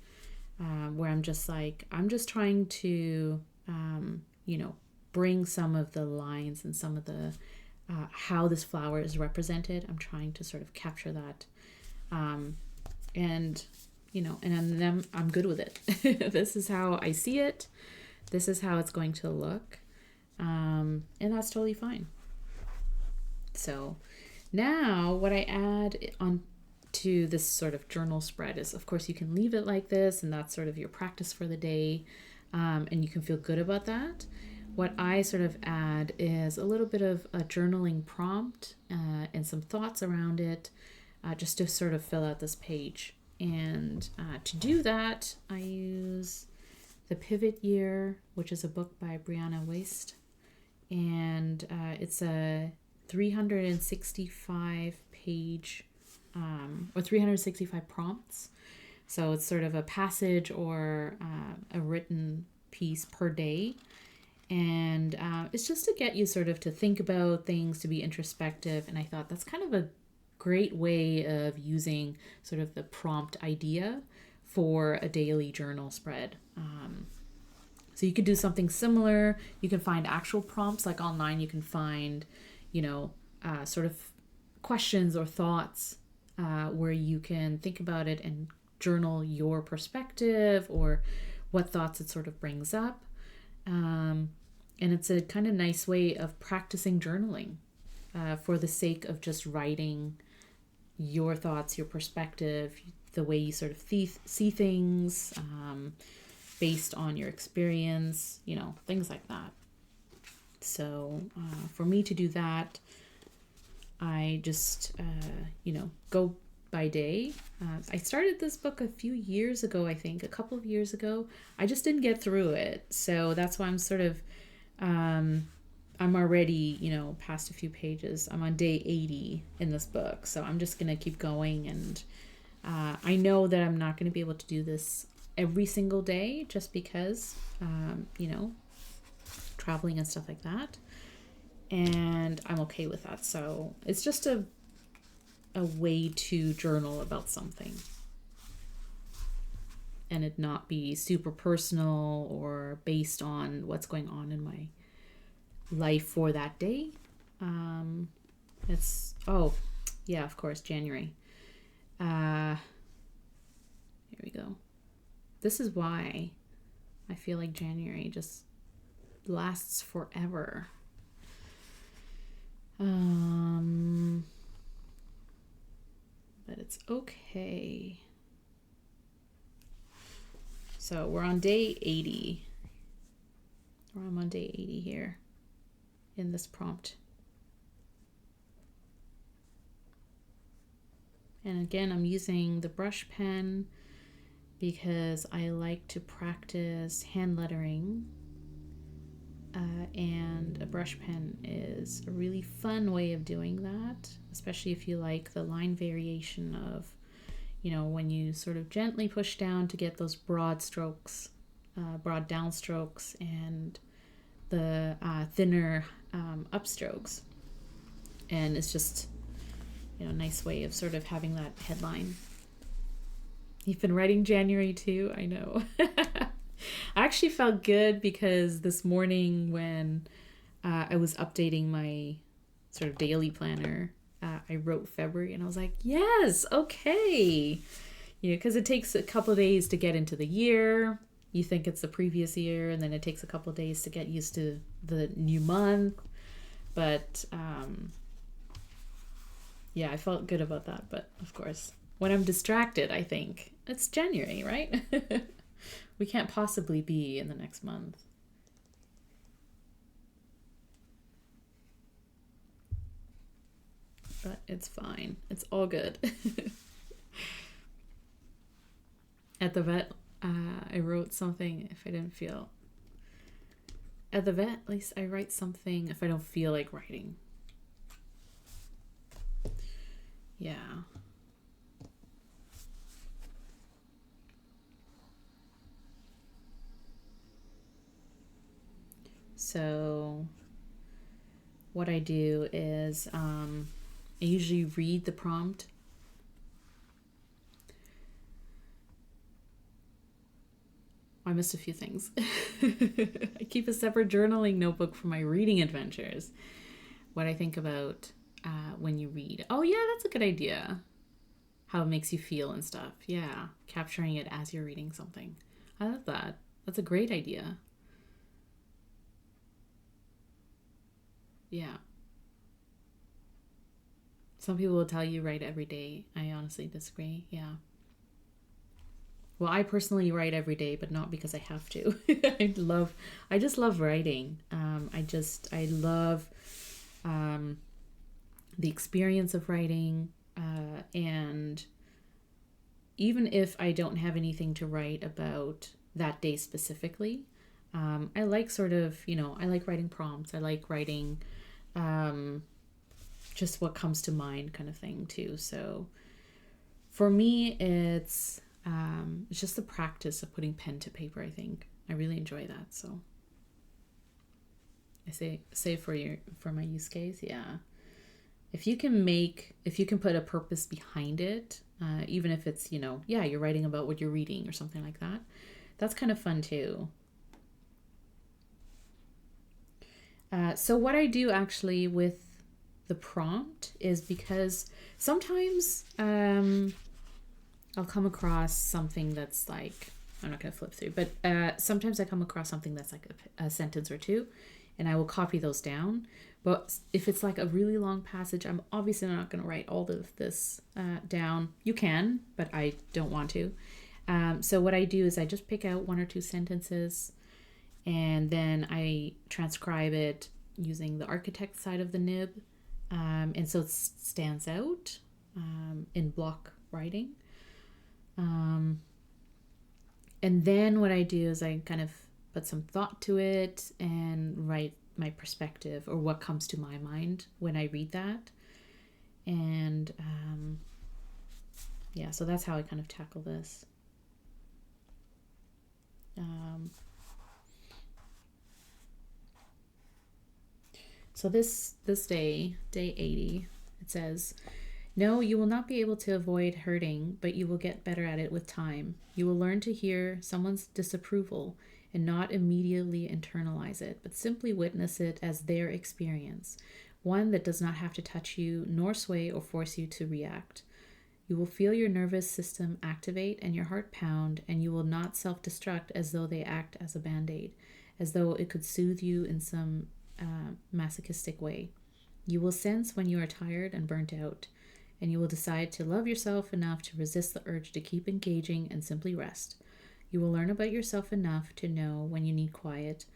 where I'm just trying to, bring some of the lines and some of the, how this flower is represented. I'm trying to sort of capture that. And I'm good with it. This is how I see it. This is how it's going to look. And that's totally fine. So now what I add on to this sort of journal spread is, of course, you can leave it like this and that's sort of your practice for the day, and you can feel good about that. What I sort of add is a little bit of a journaling prompt and some thoughts around it, just to sort of fill out this page. And to do that, I use The Pivot Year, which is a book by Brianna Wiest, and it's a 365 page or 365 prompts. So it's sort of a passage or a written piece per day. And it's just to get you sort of to think about things, to be introspective. And I thought that's kind of a great way of using sort of the prompt idea for a daily journal spread. So you could do something similar. You can find actual prompts, like online you can find sort of questions or thoughts where you can think about it and journal your perspective or what thoughts it sort of brings up. And it's a kind of nice way of practicing journaling for the sake of just writing your thoughts, your perspective, the way you sort of see things based on your experience, things like that. So for me to do that, I just, go by day. I started this book a few years ago, I think, a couple of years ago. I just didn't get through it. So that's why I'm sort of, I'm already, past a few pages. I'm on day 80 in this book. So I'm just going to keep going. And I know that I'm not going to be able to do this every single day just because, traveling and stuff like that. And I'm okay with that. So it's just a way to journal about something and it not be super personal or based on what's going on in my life for that day. Of course, January. Here we go. This is why I feel like January just lasts forever. But it's okay. So we're on day 80. I'm on day 80 here in this prompt. And again, I'm using the brush pen because I like to practice hand lettering. And a brush pen is a really fun way of doing that, especially if you like the line variation of, you know, when you sort of gently push down to get those broad strokes, broad down strokes, and the thinner upstrokes. And it's just, you know, a nice way of sort of having that headline. You've been writing January too, I know. I actually felt good because this morning when I was updating my sort of daily planner, I wrote February and I was like, yes, okay. You know, because it takes a couple of days to get into the year. You think it's the previous year, and then it takes a couple of days to get used to the new month. But yeah, I felt good about that. But of course, when I'm distracted, I think it's January, right? We can't possibly be in the next month. But it's fine. It's all good. At the vet, I wrote something if I didn't feel... At the vet, at least I write something if I don't feel like writing. Yeah. So what I do is I usually read the prompt. I missed a few things. I keep a separate journaling notebook for my reading adventures. What I think about when you read. Oh yeah, that's a good idea. How it makes you feel and stuff. Yeah, capturing it as you're reading something. I love that. That's a great idea. Yeah. Some people will tell you write every day. I honestly disagree. Yeah. Well, I personally write every day, but not because I have to. I just love writing. I love the experience of writing. And even if I don't have anything to write about that day specifically, I like sort of, you know, I like writing prompts. I like writing just what comes to mind kind of thing too. So for me, it's just the practice of putting pen to paper. I think I really enjoy that. So I say for my use case, yeah. If you can put a purpose behind it, even if it's, you know, yeah, you're writing about what you're reading or something like that, that's kind of fun too. So what I do actually with the prompt is because sometimes I'll come across something that's like, I'm not going to flip through, but sometimes I come across something that's like a sentence or two, and I will copy those down. But if it's like a really long passage, I'm obviously not going to write all of this down. You can, but I don't want to. So what I do is I just pick out one or two sentences, and then I transcribe it using the architect side of the nib. And so it stands out in block writing. And then what I do is I kind of put some thought to it and write my perspective or what comes to my mind when I read that. And yeah, so that's how I kind of tackle this. So this day 80, it says, "No, you will not be able to avoid hurting, but you will get better at it with time. You will learn to hear someone's disapproval and not immediately internalize it, but simply witness it as their experience, one that does not have to touch you, nor sway or force you to react. You will feel your nervous system activate and your heart pound, and you will not self-destruct as though they act as a band-aid. as though it could soothe you in some masochistic way. You will sense when you are tired and burnt out, and you will decide to love yourself enough to resist the urge to keep engaging and simply rest. You will learn about yourself enough to know when you need quiet,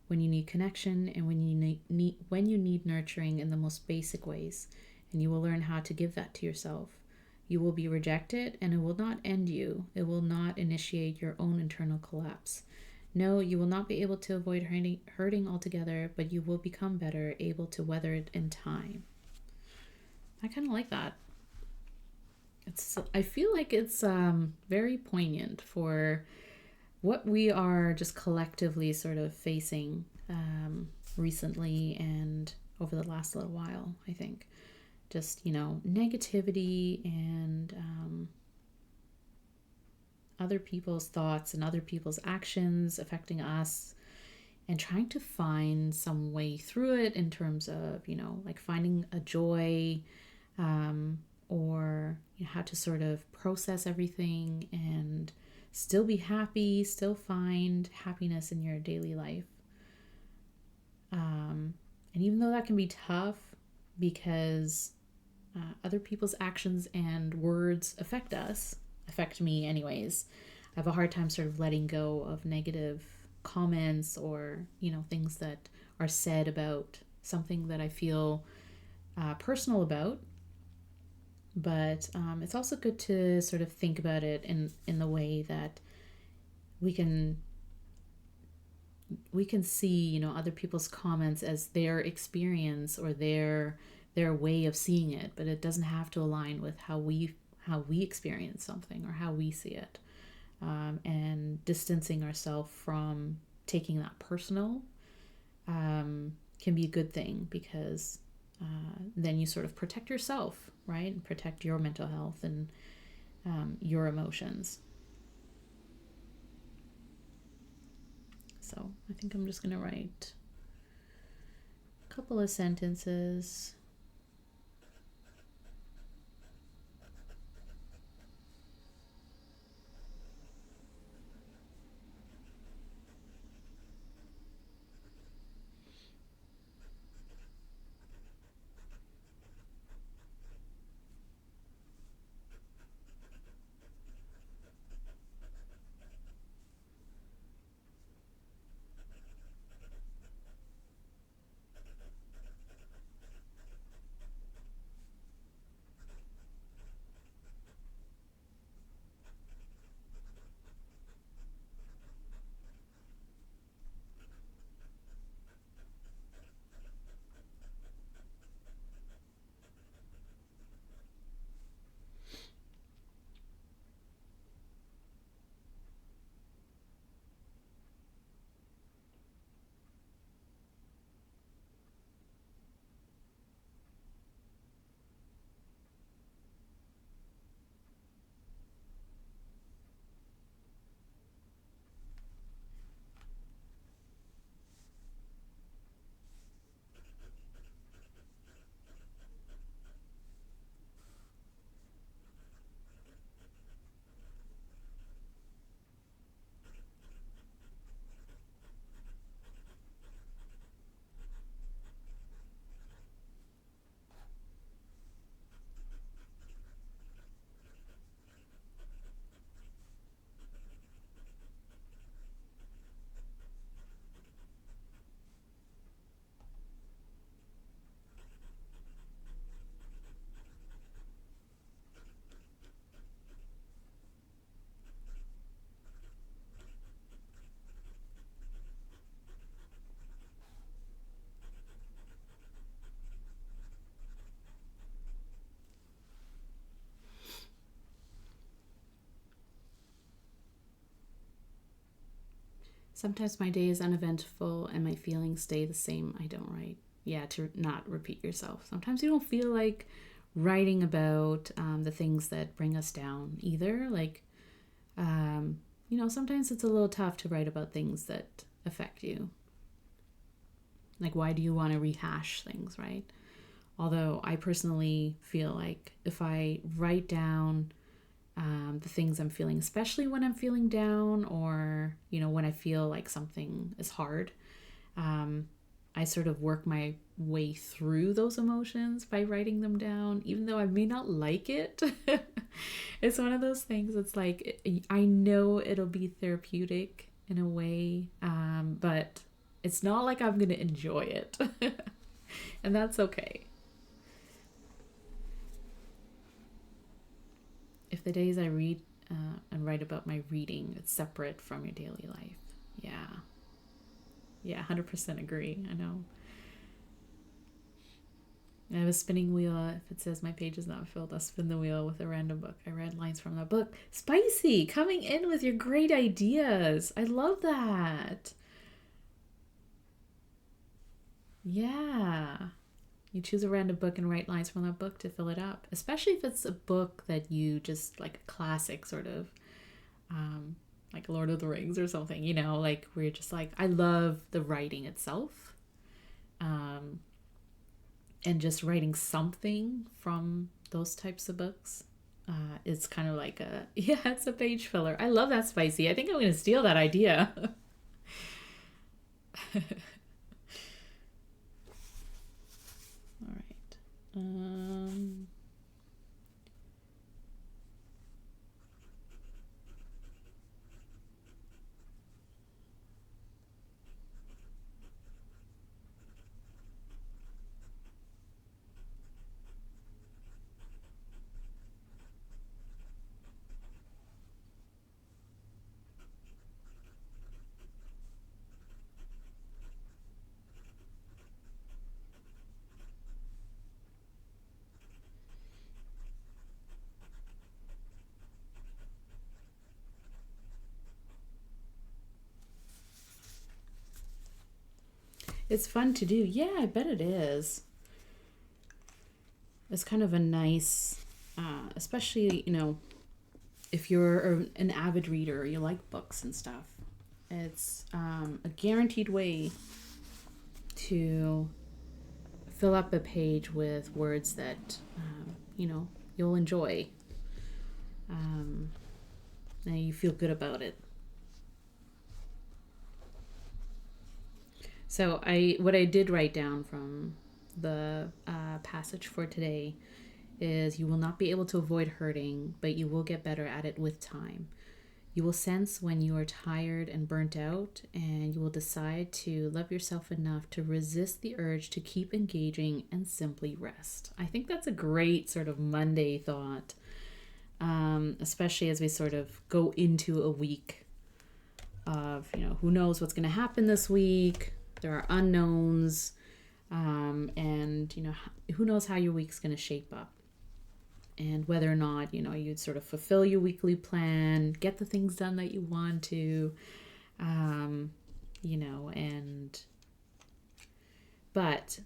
when you need connection, and when you need nurturing in the most basic ways, and you will learn how to give that to yourself. You will be rejected, and it will not end you. It will not initiate your own internal collapse. No, you will not be able to avoid hurting altogether, but you will become better, able to weather it in time. I kind of like that. I feel like it's very poignant for what we are just collectively sort of facing recently and over the last little while, I think. Just, negativity and other people's thoughts and other people's actions affecting us, and trying to find some way through it in terms of, like finding a joy, or how to sort of process everything and still be happy, still find happiness in your daily life. And even though that can be tough because other people's actions and words affect me anyways, I have a hard time sort of letting go of negative comments or, things that are said about something that I feel personal about. But it's also good to sort of think about it in the way that we can see, other people's comments as their experience or their way of seeing it, but it doesn't have to align with how we experience something or how we see it. And distancing ourselves from taking that personal can be a good thing, because then you sort of protect yourself, right? And protect your mental health and your emotions. So I think I'm just going to write a couple of sentences. Sometimes my day is uneventful and my feelings stay the same. I don't write. Yeah, to not repeat yourself. Sometimes you don't feel like writing about the things that bring us down either. Like, sometimes it's a little tough to write about things that affect you. Like, why do you want to rehash things, right? Although I personally feel like if I write down the things I'm feeling, especially when I'm feeling down or, when I feel like something is hard. I sort of work my way through those emotions by writing them down, even though I may not like it. It's one of those things. It's like, I know it'll be therapeutic in a way, but it's not like I'm going to enjoy it. And that's okay. If the days I read and write about my reading, it's separate from your daily life. Yeah. Yeah, 100% agree. I know. I have a spinning wheel. If it says my page is not filled, I'll spin the wheel with a random book. I read lines from that book. Spicy, coming in with your great ideas. I love that. Yeah. You choose a random book and write lines from that book to fill it up. Especially if it's a book that you just, like a classic sort of, like Lord of the Rings or something, like where you're just like, I love the writing itself. And just writing something from those types of books. It's kind of like it's a page filler. I love that, Spicy. I think I'm going to steal that idea. All right. It's fun to do. Yeah, I bet it is. It's kind of a nice, especially, if you're an avid reader, you like books and stuff. It's a guaranteed way to fill up a page with words that, you'll enjoy. And you feel good about it. So what I did write down from the passage for today is, you will not be able to avoid hurting, but you will get better at it with time. You will sense when you are tired and burnt out, and you will decide to love yourself enough to resist the urge to keep engaging and simply rest. I think that's a great sort of Monday thought, especially as we sort of go into a week of, who knows what's going to happen this week. There are unknowns, and, who knows how your week's going to shape up. And whether or not, you'd sort of fulfill your weekly plan, get the things done that you want to, but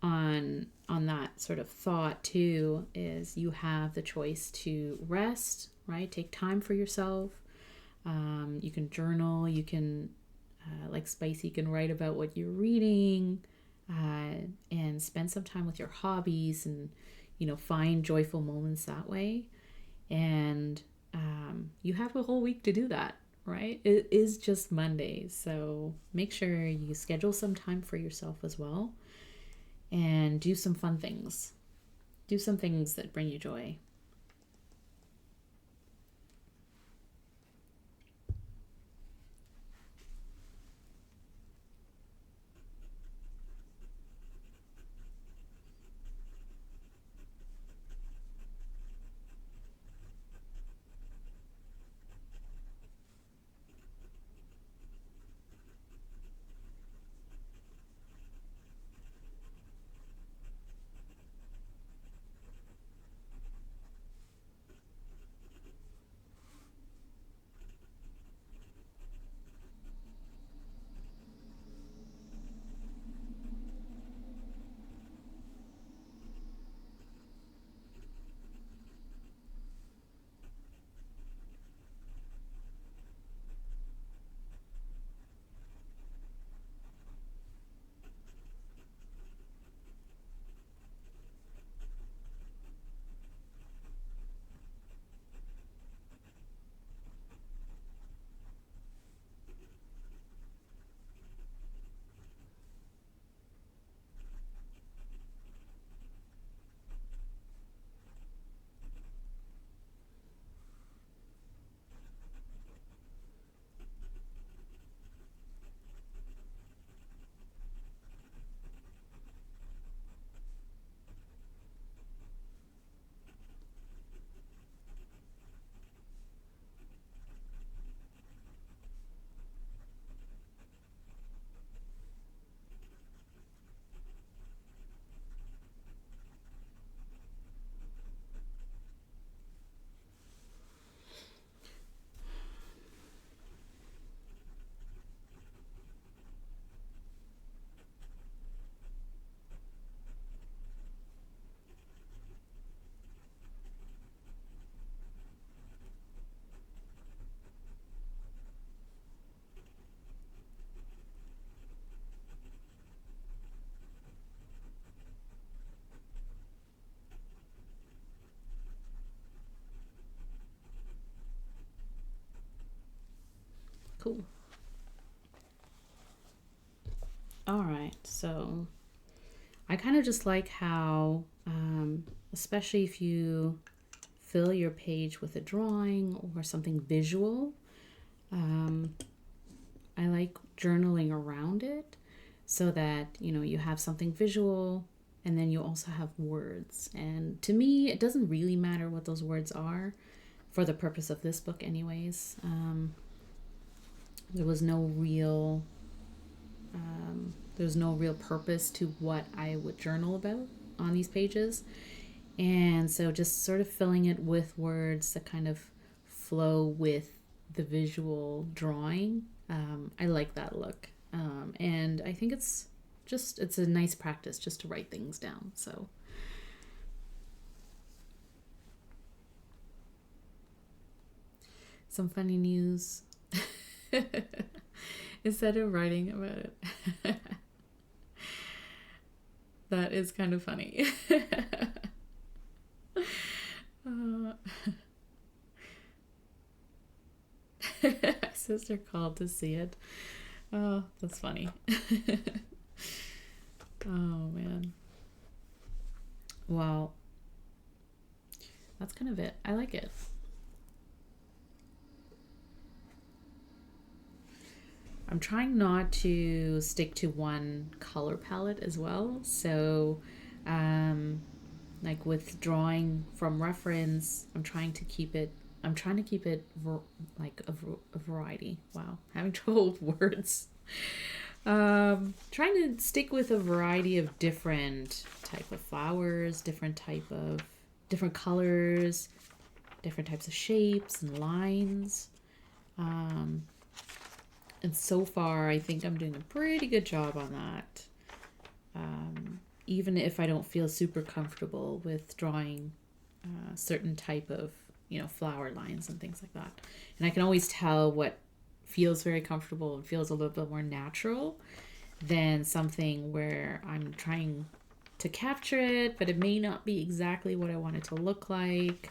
on that sort of thought too, is you have the choice to rest, right? Take time for yourself. You can journal, you can, like Spicy, you can write about what you're reading, and spend some time with your hobbies and, find joyful moments that way. And you have a whole week to do that, right? It is just Monday. So make sure you schedule some time for yourself as well, and do some fun things. Do some things that bring you joy. Cool. All right, so I kind of just like how, especially if you fill your page with a drawing or something visual, I like journaling around it so that, you have something visual and then you also have words. And to me, it doesn't really matter what those words are for the purpose of this book anyways. There was no real purpose to what I would journal about on these pages. And so just sort of filling it with words that kind of flow with the visual drawing. I like that look. And I think it's a nice practice just to write things down. So some funny news. Instead of writing about it. That is kind of funny. Sister called to see it. Oh, that's funny. Oh, man. Well, that's kind of it. I like it. I'm trying not to stick to one color palette as well. So, like with drawing from reference, I'm trying to keep it like a variety. Wow, having trouble with words. Trying to stick with a variety of different type of flowers, different colors, different types of shapes and lines. And so far, I think I'm doing a pretty good job on that. Even if I don't feel super comfortable with drawing certain type of, flower lines and things like that. And I can always tell what feels very comfortable and feels a little bit more natural than something where I'm trying to capture it, but it may not be exactly what I want it to look like,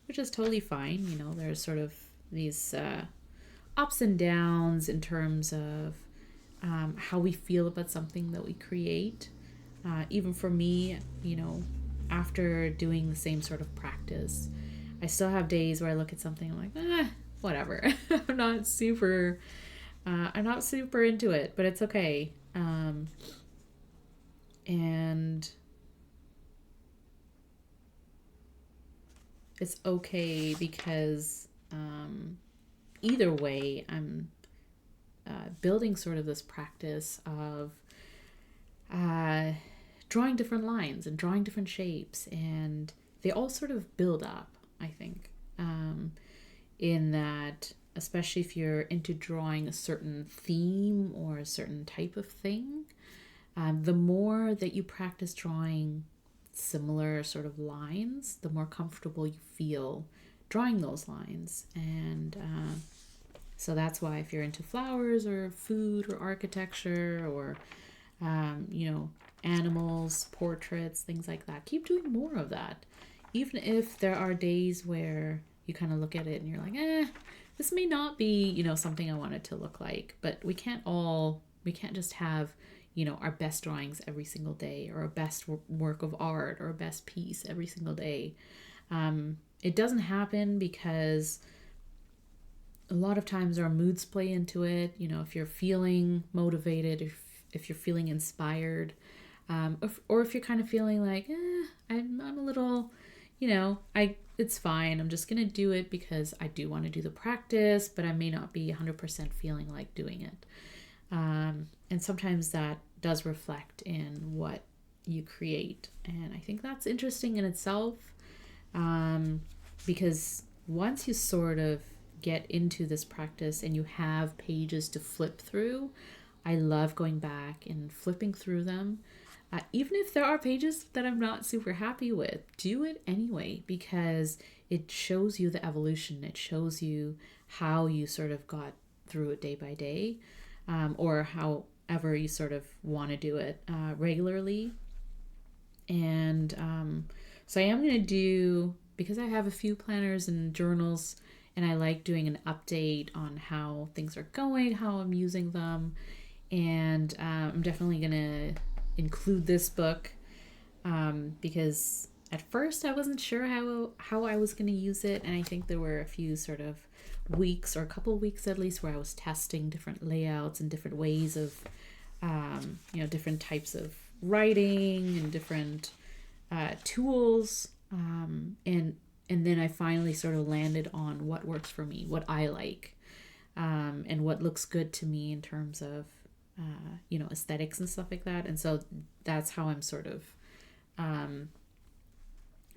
which is totally fine. There's sort of these ups and downs in terms of how we feel about something that we create. Even for me, after doing the same sort of practice, I still have days where I look at something and I'm like, whatever. I'm not super into it, but it's okay. And it's okay because either way, I'm building sort of this practice of drawing different lines and drawing different shapes, and they all sort of build up, I think, in that, especially if you're into drawing a certain theme or a certain type of thing, the more that you practice drawing similar sort of lines, the more comfortable you feel drawing those lines. And so that's why if you're into flowers or food or architecture or animals, portraits, things like that, keep doing more of that. Even if there are days where you kind of look at it and you're like, this may not be, something I want it to look like. But we can't just have, our best drawings every single day, or a best work of art, or a best piece every single day. It doesn't happen because a lot of times our moods play into it. If you're feeling motivated, if you're feeling inspired, or if you're kind of feeling like, I'm a little, it's fine. I'm just going to do it because I do want to do the practice, but I may not be 100% feeling like doing it. And sometimes that does reflect in what you create. And I think that's interesting in itself, because once you sort of get into this practice and you have pages to flip through, I love going back and flipping through them. Even if there are pages that I'm not super happy with, do it anyway, because it shows you the evolution. It shows you how you sort of got through it day by day, or however you sort of want to do it regularly. And so I am going to do, because I have a few planners and journals and I like doing an update on how things are going, how I'm using them. And I'm definitely going to include this book because at first I wasn't sure how I was going to use it. And I think there were a few sort of weeks, or a couple of weeks at least, where I was testing different layouts and different ways of, different types of writing and different tools. And then I finally sort of landed on what works for me, what I like, and what looks good to me in terms of, aesthetics and stuff like that. And so that's how I'm sort of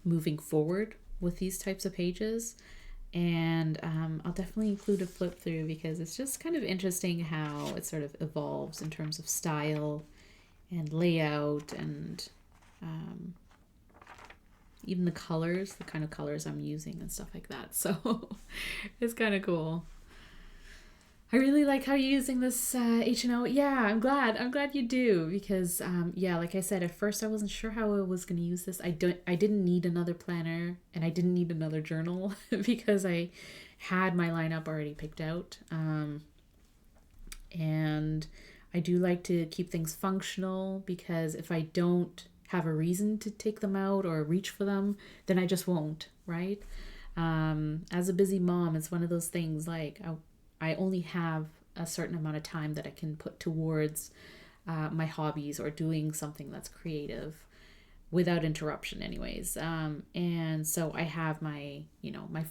moving forward with these types of pages. And I'll definitely include a flip through because it's just kind of interesting how it sort of evolves in terms of style and layout and even the colors, the kind of colors I'm using and stuff like that. So it's kind of cool. I really like how you're using this H&O. Yeah, I'm glad you do because like I said, at first I wasn't sure how I was going to use this. I didn't need another planner and I didn't need another journal because I had my lineup already picked out. And I do like to keep things functional because if I don't have a reason to take them out or reach for them, then I just won't, right? As a busy mom, it's one of those things like I only have a certain amount of time that I can put towards my hobbies or doing something that's creative without interruption anyways. And so I have my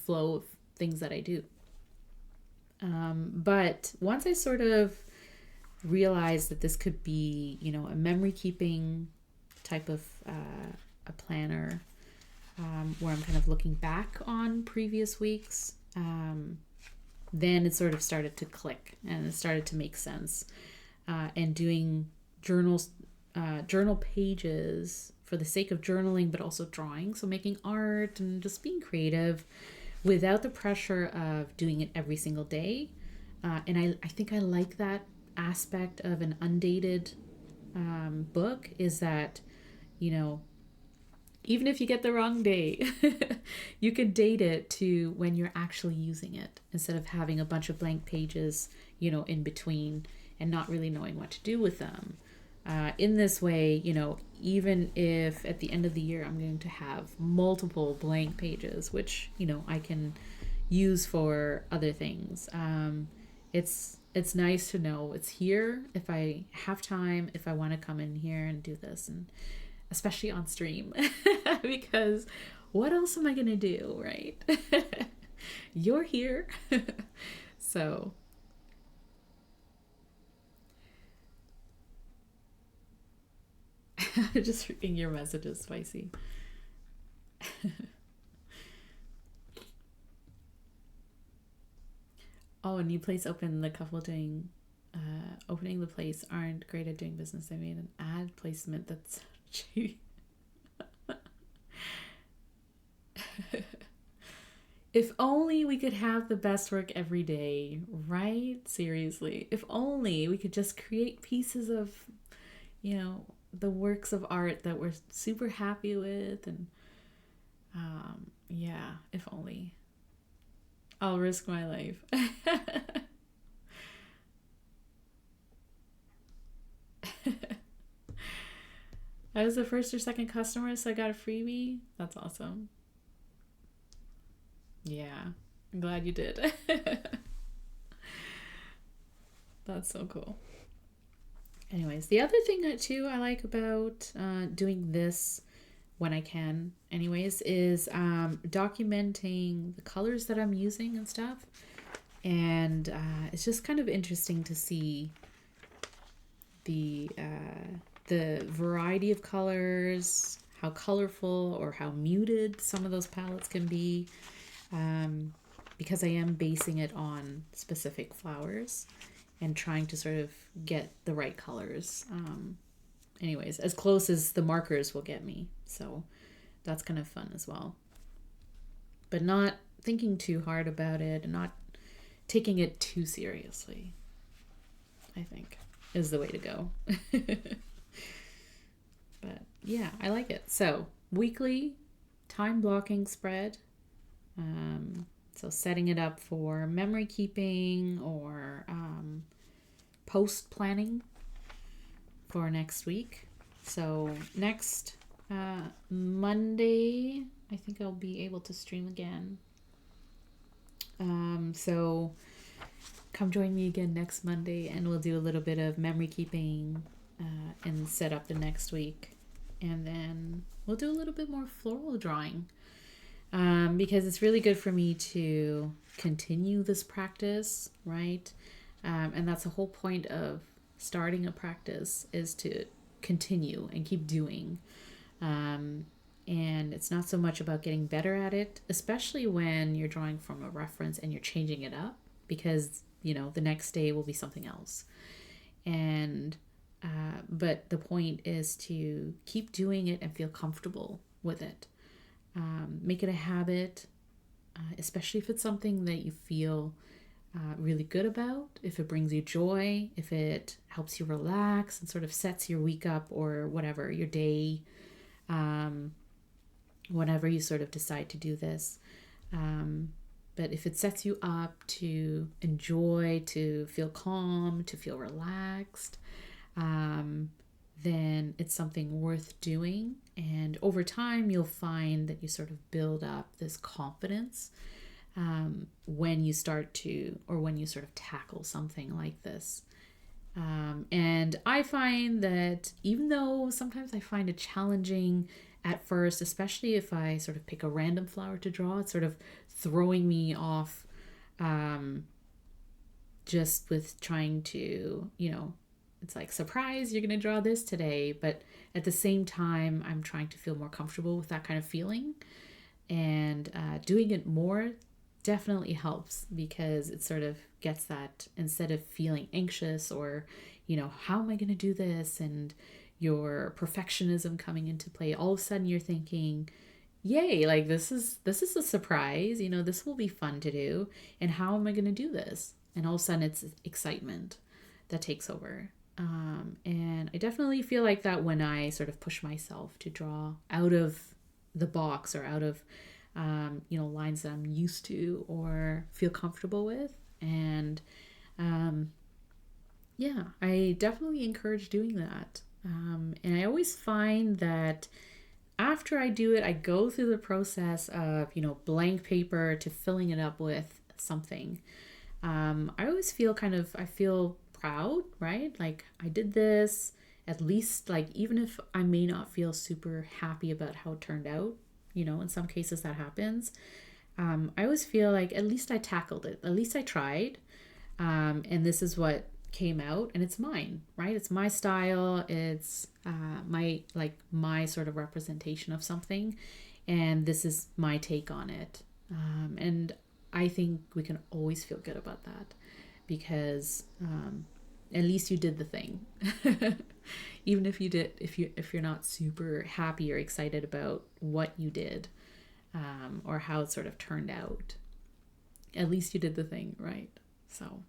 flow of things that I do. But once I sort of realized that this could be, a memory keeping type of a planner where I'm kind of looking back on previous weeks, then it sort of started to click and it started to make sense. And doing journal pages for the sake of journaling, but also drawing. So making art and just being creative without the pressure of doing it every single day. And I think I like that aspect of an undated book is that, even if you get the wrong day, you can date it to when you're actually using it instead of having a bunch of blank pages, in between and not really knowing what to do with them. In this way, even if at the end of the year I'm going to have multiple blank pages, which, I can use for other things, it's nice to know it's here if I have time, if I want to come in here and do this, and especially on stream because what else am I gonna do, right? You're here. So just reading your messages, spicy. Oh, a new place opened. The couple doing opening the place aren't great at doing business. They made an ad placement that's cheap. If only we could have the best work every day, right? Seriously. If only we could just create pieces of, the works of art that we're super happy with. And if only. I'll risk my life. I was the first or second customer, so I got a freebie. That's awesome. Yeah, I'm glad you did. That's so cool. Anyways, the other thing that too I like about doing this when I can anyways is documenting the colors that I'm using and stuff. And it's just kind of interesting to see the variety of colors, how colorful or how muted some of those palettes can be, because I am basing it on specific flowers and trying to sort of get the right colors. Anyways, as close as the markers will get me. So that's kind of fun as well. But not thinking too hard about it and not taking it too seriously, I think, is the way to go. But yeah, I like it. So weekly time blocking spread. So setting it up for memory keeping or post planning for next week. So next Monday, I think I'll be able to stream again. So come join me again next Monday and we'll do a little bit of memory keeping and set up the next week. And then we'll do a little bit more floral drawing because it's really good for me to continue this practice, right? And that's the whole point of starting a practice, is to continue and keep doing. And it's not so much about getting better at it, especially when you're drawing from a reference and you're changing it up, because, you know, the next day will be something else. And but the point is to keep doing it and feel comfortable with it. Make it a habit, especially if it's something that you feel really good about, if it brings you joy, if it helps you relax and sort of sets your week up or whatever, your day, whenever you sort of decide to do this. But if it sets you up to enjoy, to feel calm, to feel relaxed, then it's something worth doing. And over time, you'll find that you sort of build up this confidence when you start to, or when you sort of tackle something like this. And I find that even though sometimes I find it challenging at first, especially if I sort of pick a random flower to draw, it's sort of throwing me off just with trying to, you know, it's like, surprise, you're going to draw this today. But at the same time, I'm trying to feel more comfortable with that kind of feeling. And doing it more definitely helps, because it sort of gets that, instead of feeling anxious or, you know, how am I going to do this? And your perfectionism coming into play, all of a sudden you're thinking, yay, like this is a surprise, you know, this will be fun to do. And how am I going to do this? And all of a sudden it's excitement that takes over. And I definitely feel like that when I sort of push myself to draw out of the box or out of, you know, lines that I'm used to or feel comfortable with. And yeah, I definitely encourage doing that. And I always find that after I do it, I go through the process of, you know, blank paper to filling it up with something. I always feel I feel proud, right? Like I did this, at least, like, even if I may not feel super happy about how it turned out, you know, in some cases that happens. I always feel like at least I tackled it, at least I tried. And this is what came out, and it's mine, right? It's my style. It's my sort of representation of something, and this is my take on it. And I think we can always feel good about that, because at least you did the thing. Even if you're not super happy or excited about what you did, or how it sort of turned out, at least you did the thing, right? So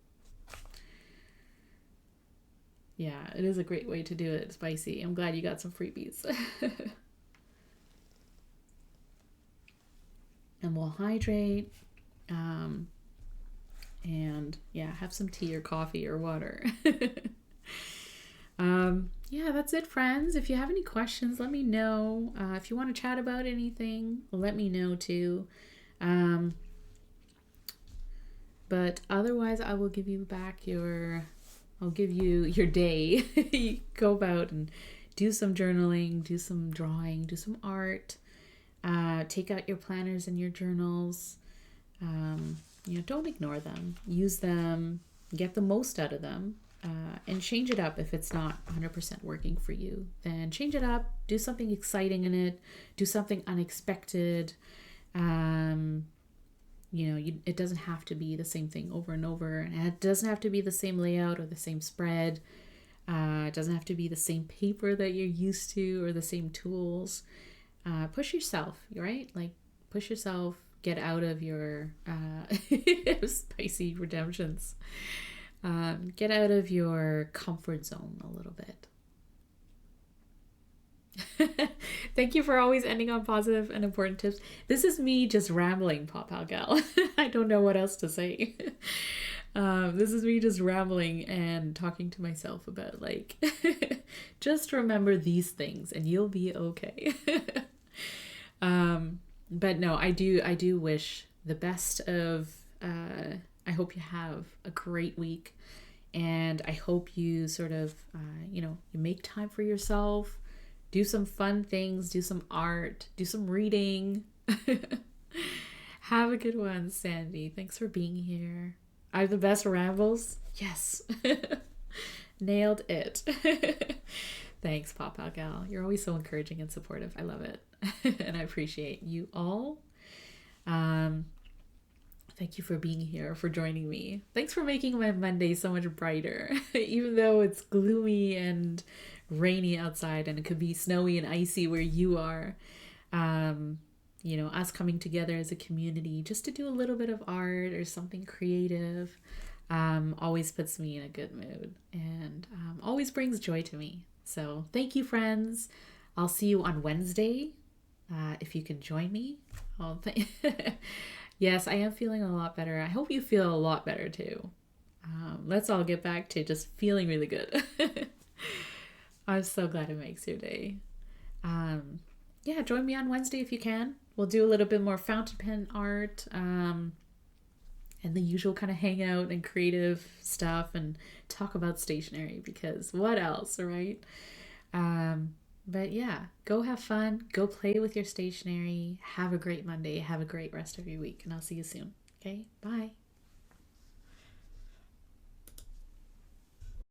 yeah, it is a great way to do it, Spicy. I'm glad you got some freebies. And we'll hydrate. And yeah, have some tea or coffee or water. Yeah, that's it, friends. If you have any questions, let me know. If you want to chat about anything, let me know too. But otherwise, I will give you back I'll give you your day. You go about and do some journaling, do some drawing, do some art. Take out your planners and your journals. You know, don't ignore them. Use them. Get the most out of them. And change it up if it's not 100% working for you. Then change it up. Do something exciting in it. Do something unexpected. You know, it doesn't have to be the same thing over and over. And it doesn't have to be the same layout or the same spread. It doesn't have to be the same paper that you're used to or the same tools. Push yourself, right? Like, push yourself. Get out of your spicy redemptions. Get out of your comfort zone a little bit. Thank you for always ending on positive and important tips. This is me just rambling, Pop Out Gal. I don't know what else to say. This is me just rambling and talking to myself about like, just remember these things and you'll be okay. But no, I do wish the best of, I hope you have a great week, and I hope you sort of, you make time for yourself, do some fun things, do some art, do some reading. Have a good one, Sandy. Thanks for being here. I have the best rambles. Yes. Nailed it. Thanks, Pop Out Gal. You're always so encouraging and supportive. I love it. And I appreciate you all. Thank you for being here, for joining me. Thanks for making my Monday so much brighter. Even though it's gloomy and rainy outside and it could be snowy and icy where you are. Us coming together as a community just to do a little bit of art or something creative always puts me in a good mood and always brings joy to me. So thank you, friends. I'll see you on Wednesday if you can join me. Yes, I am feeling a lot better. I hope you feel a lot better too. Let's all get back to just feeling really good. I'm so glad it makes your day. Join me on Wednesday if you can. We'll do a little bit more fountain pen art and the usual kind of hangout and creative stuff and talk about stationery because what else, right? But yeah, go have fun. Go play with your stationery. Have a great Monday. Have a great rest of your week. And I'll see you soon. Okay? Bye.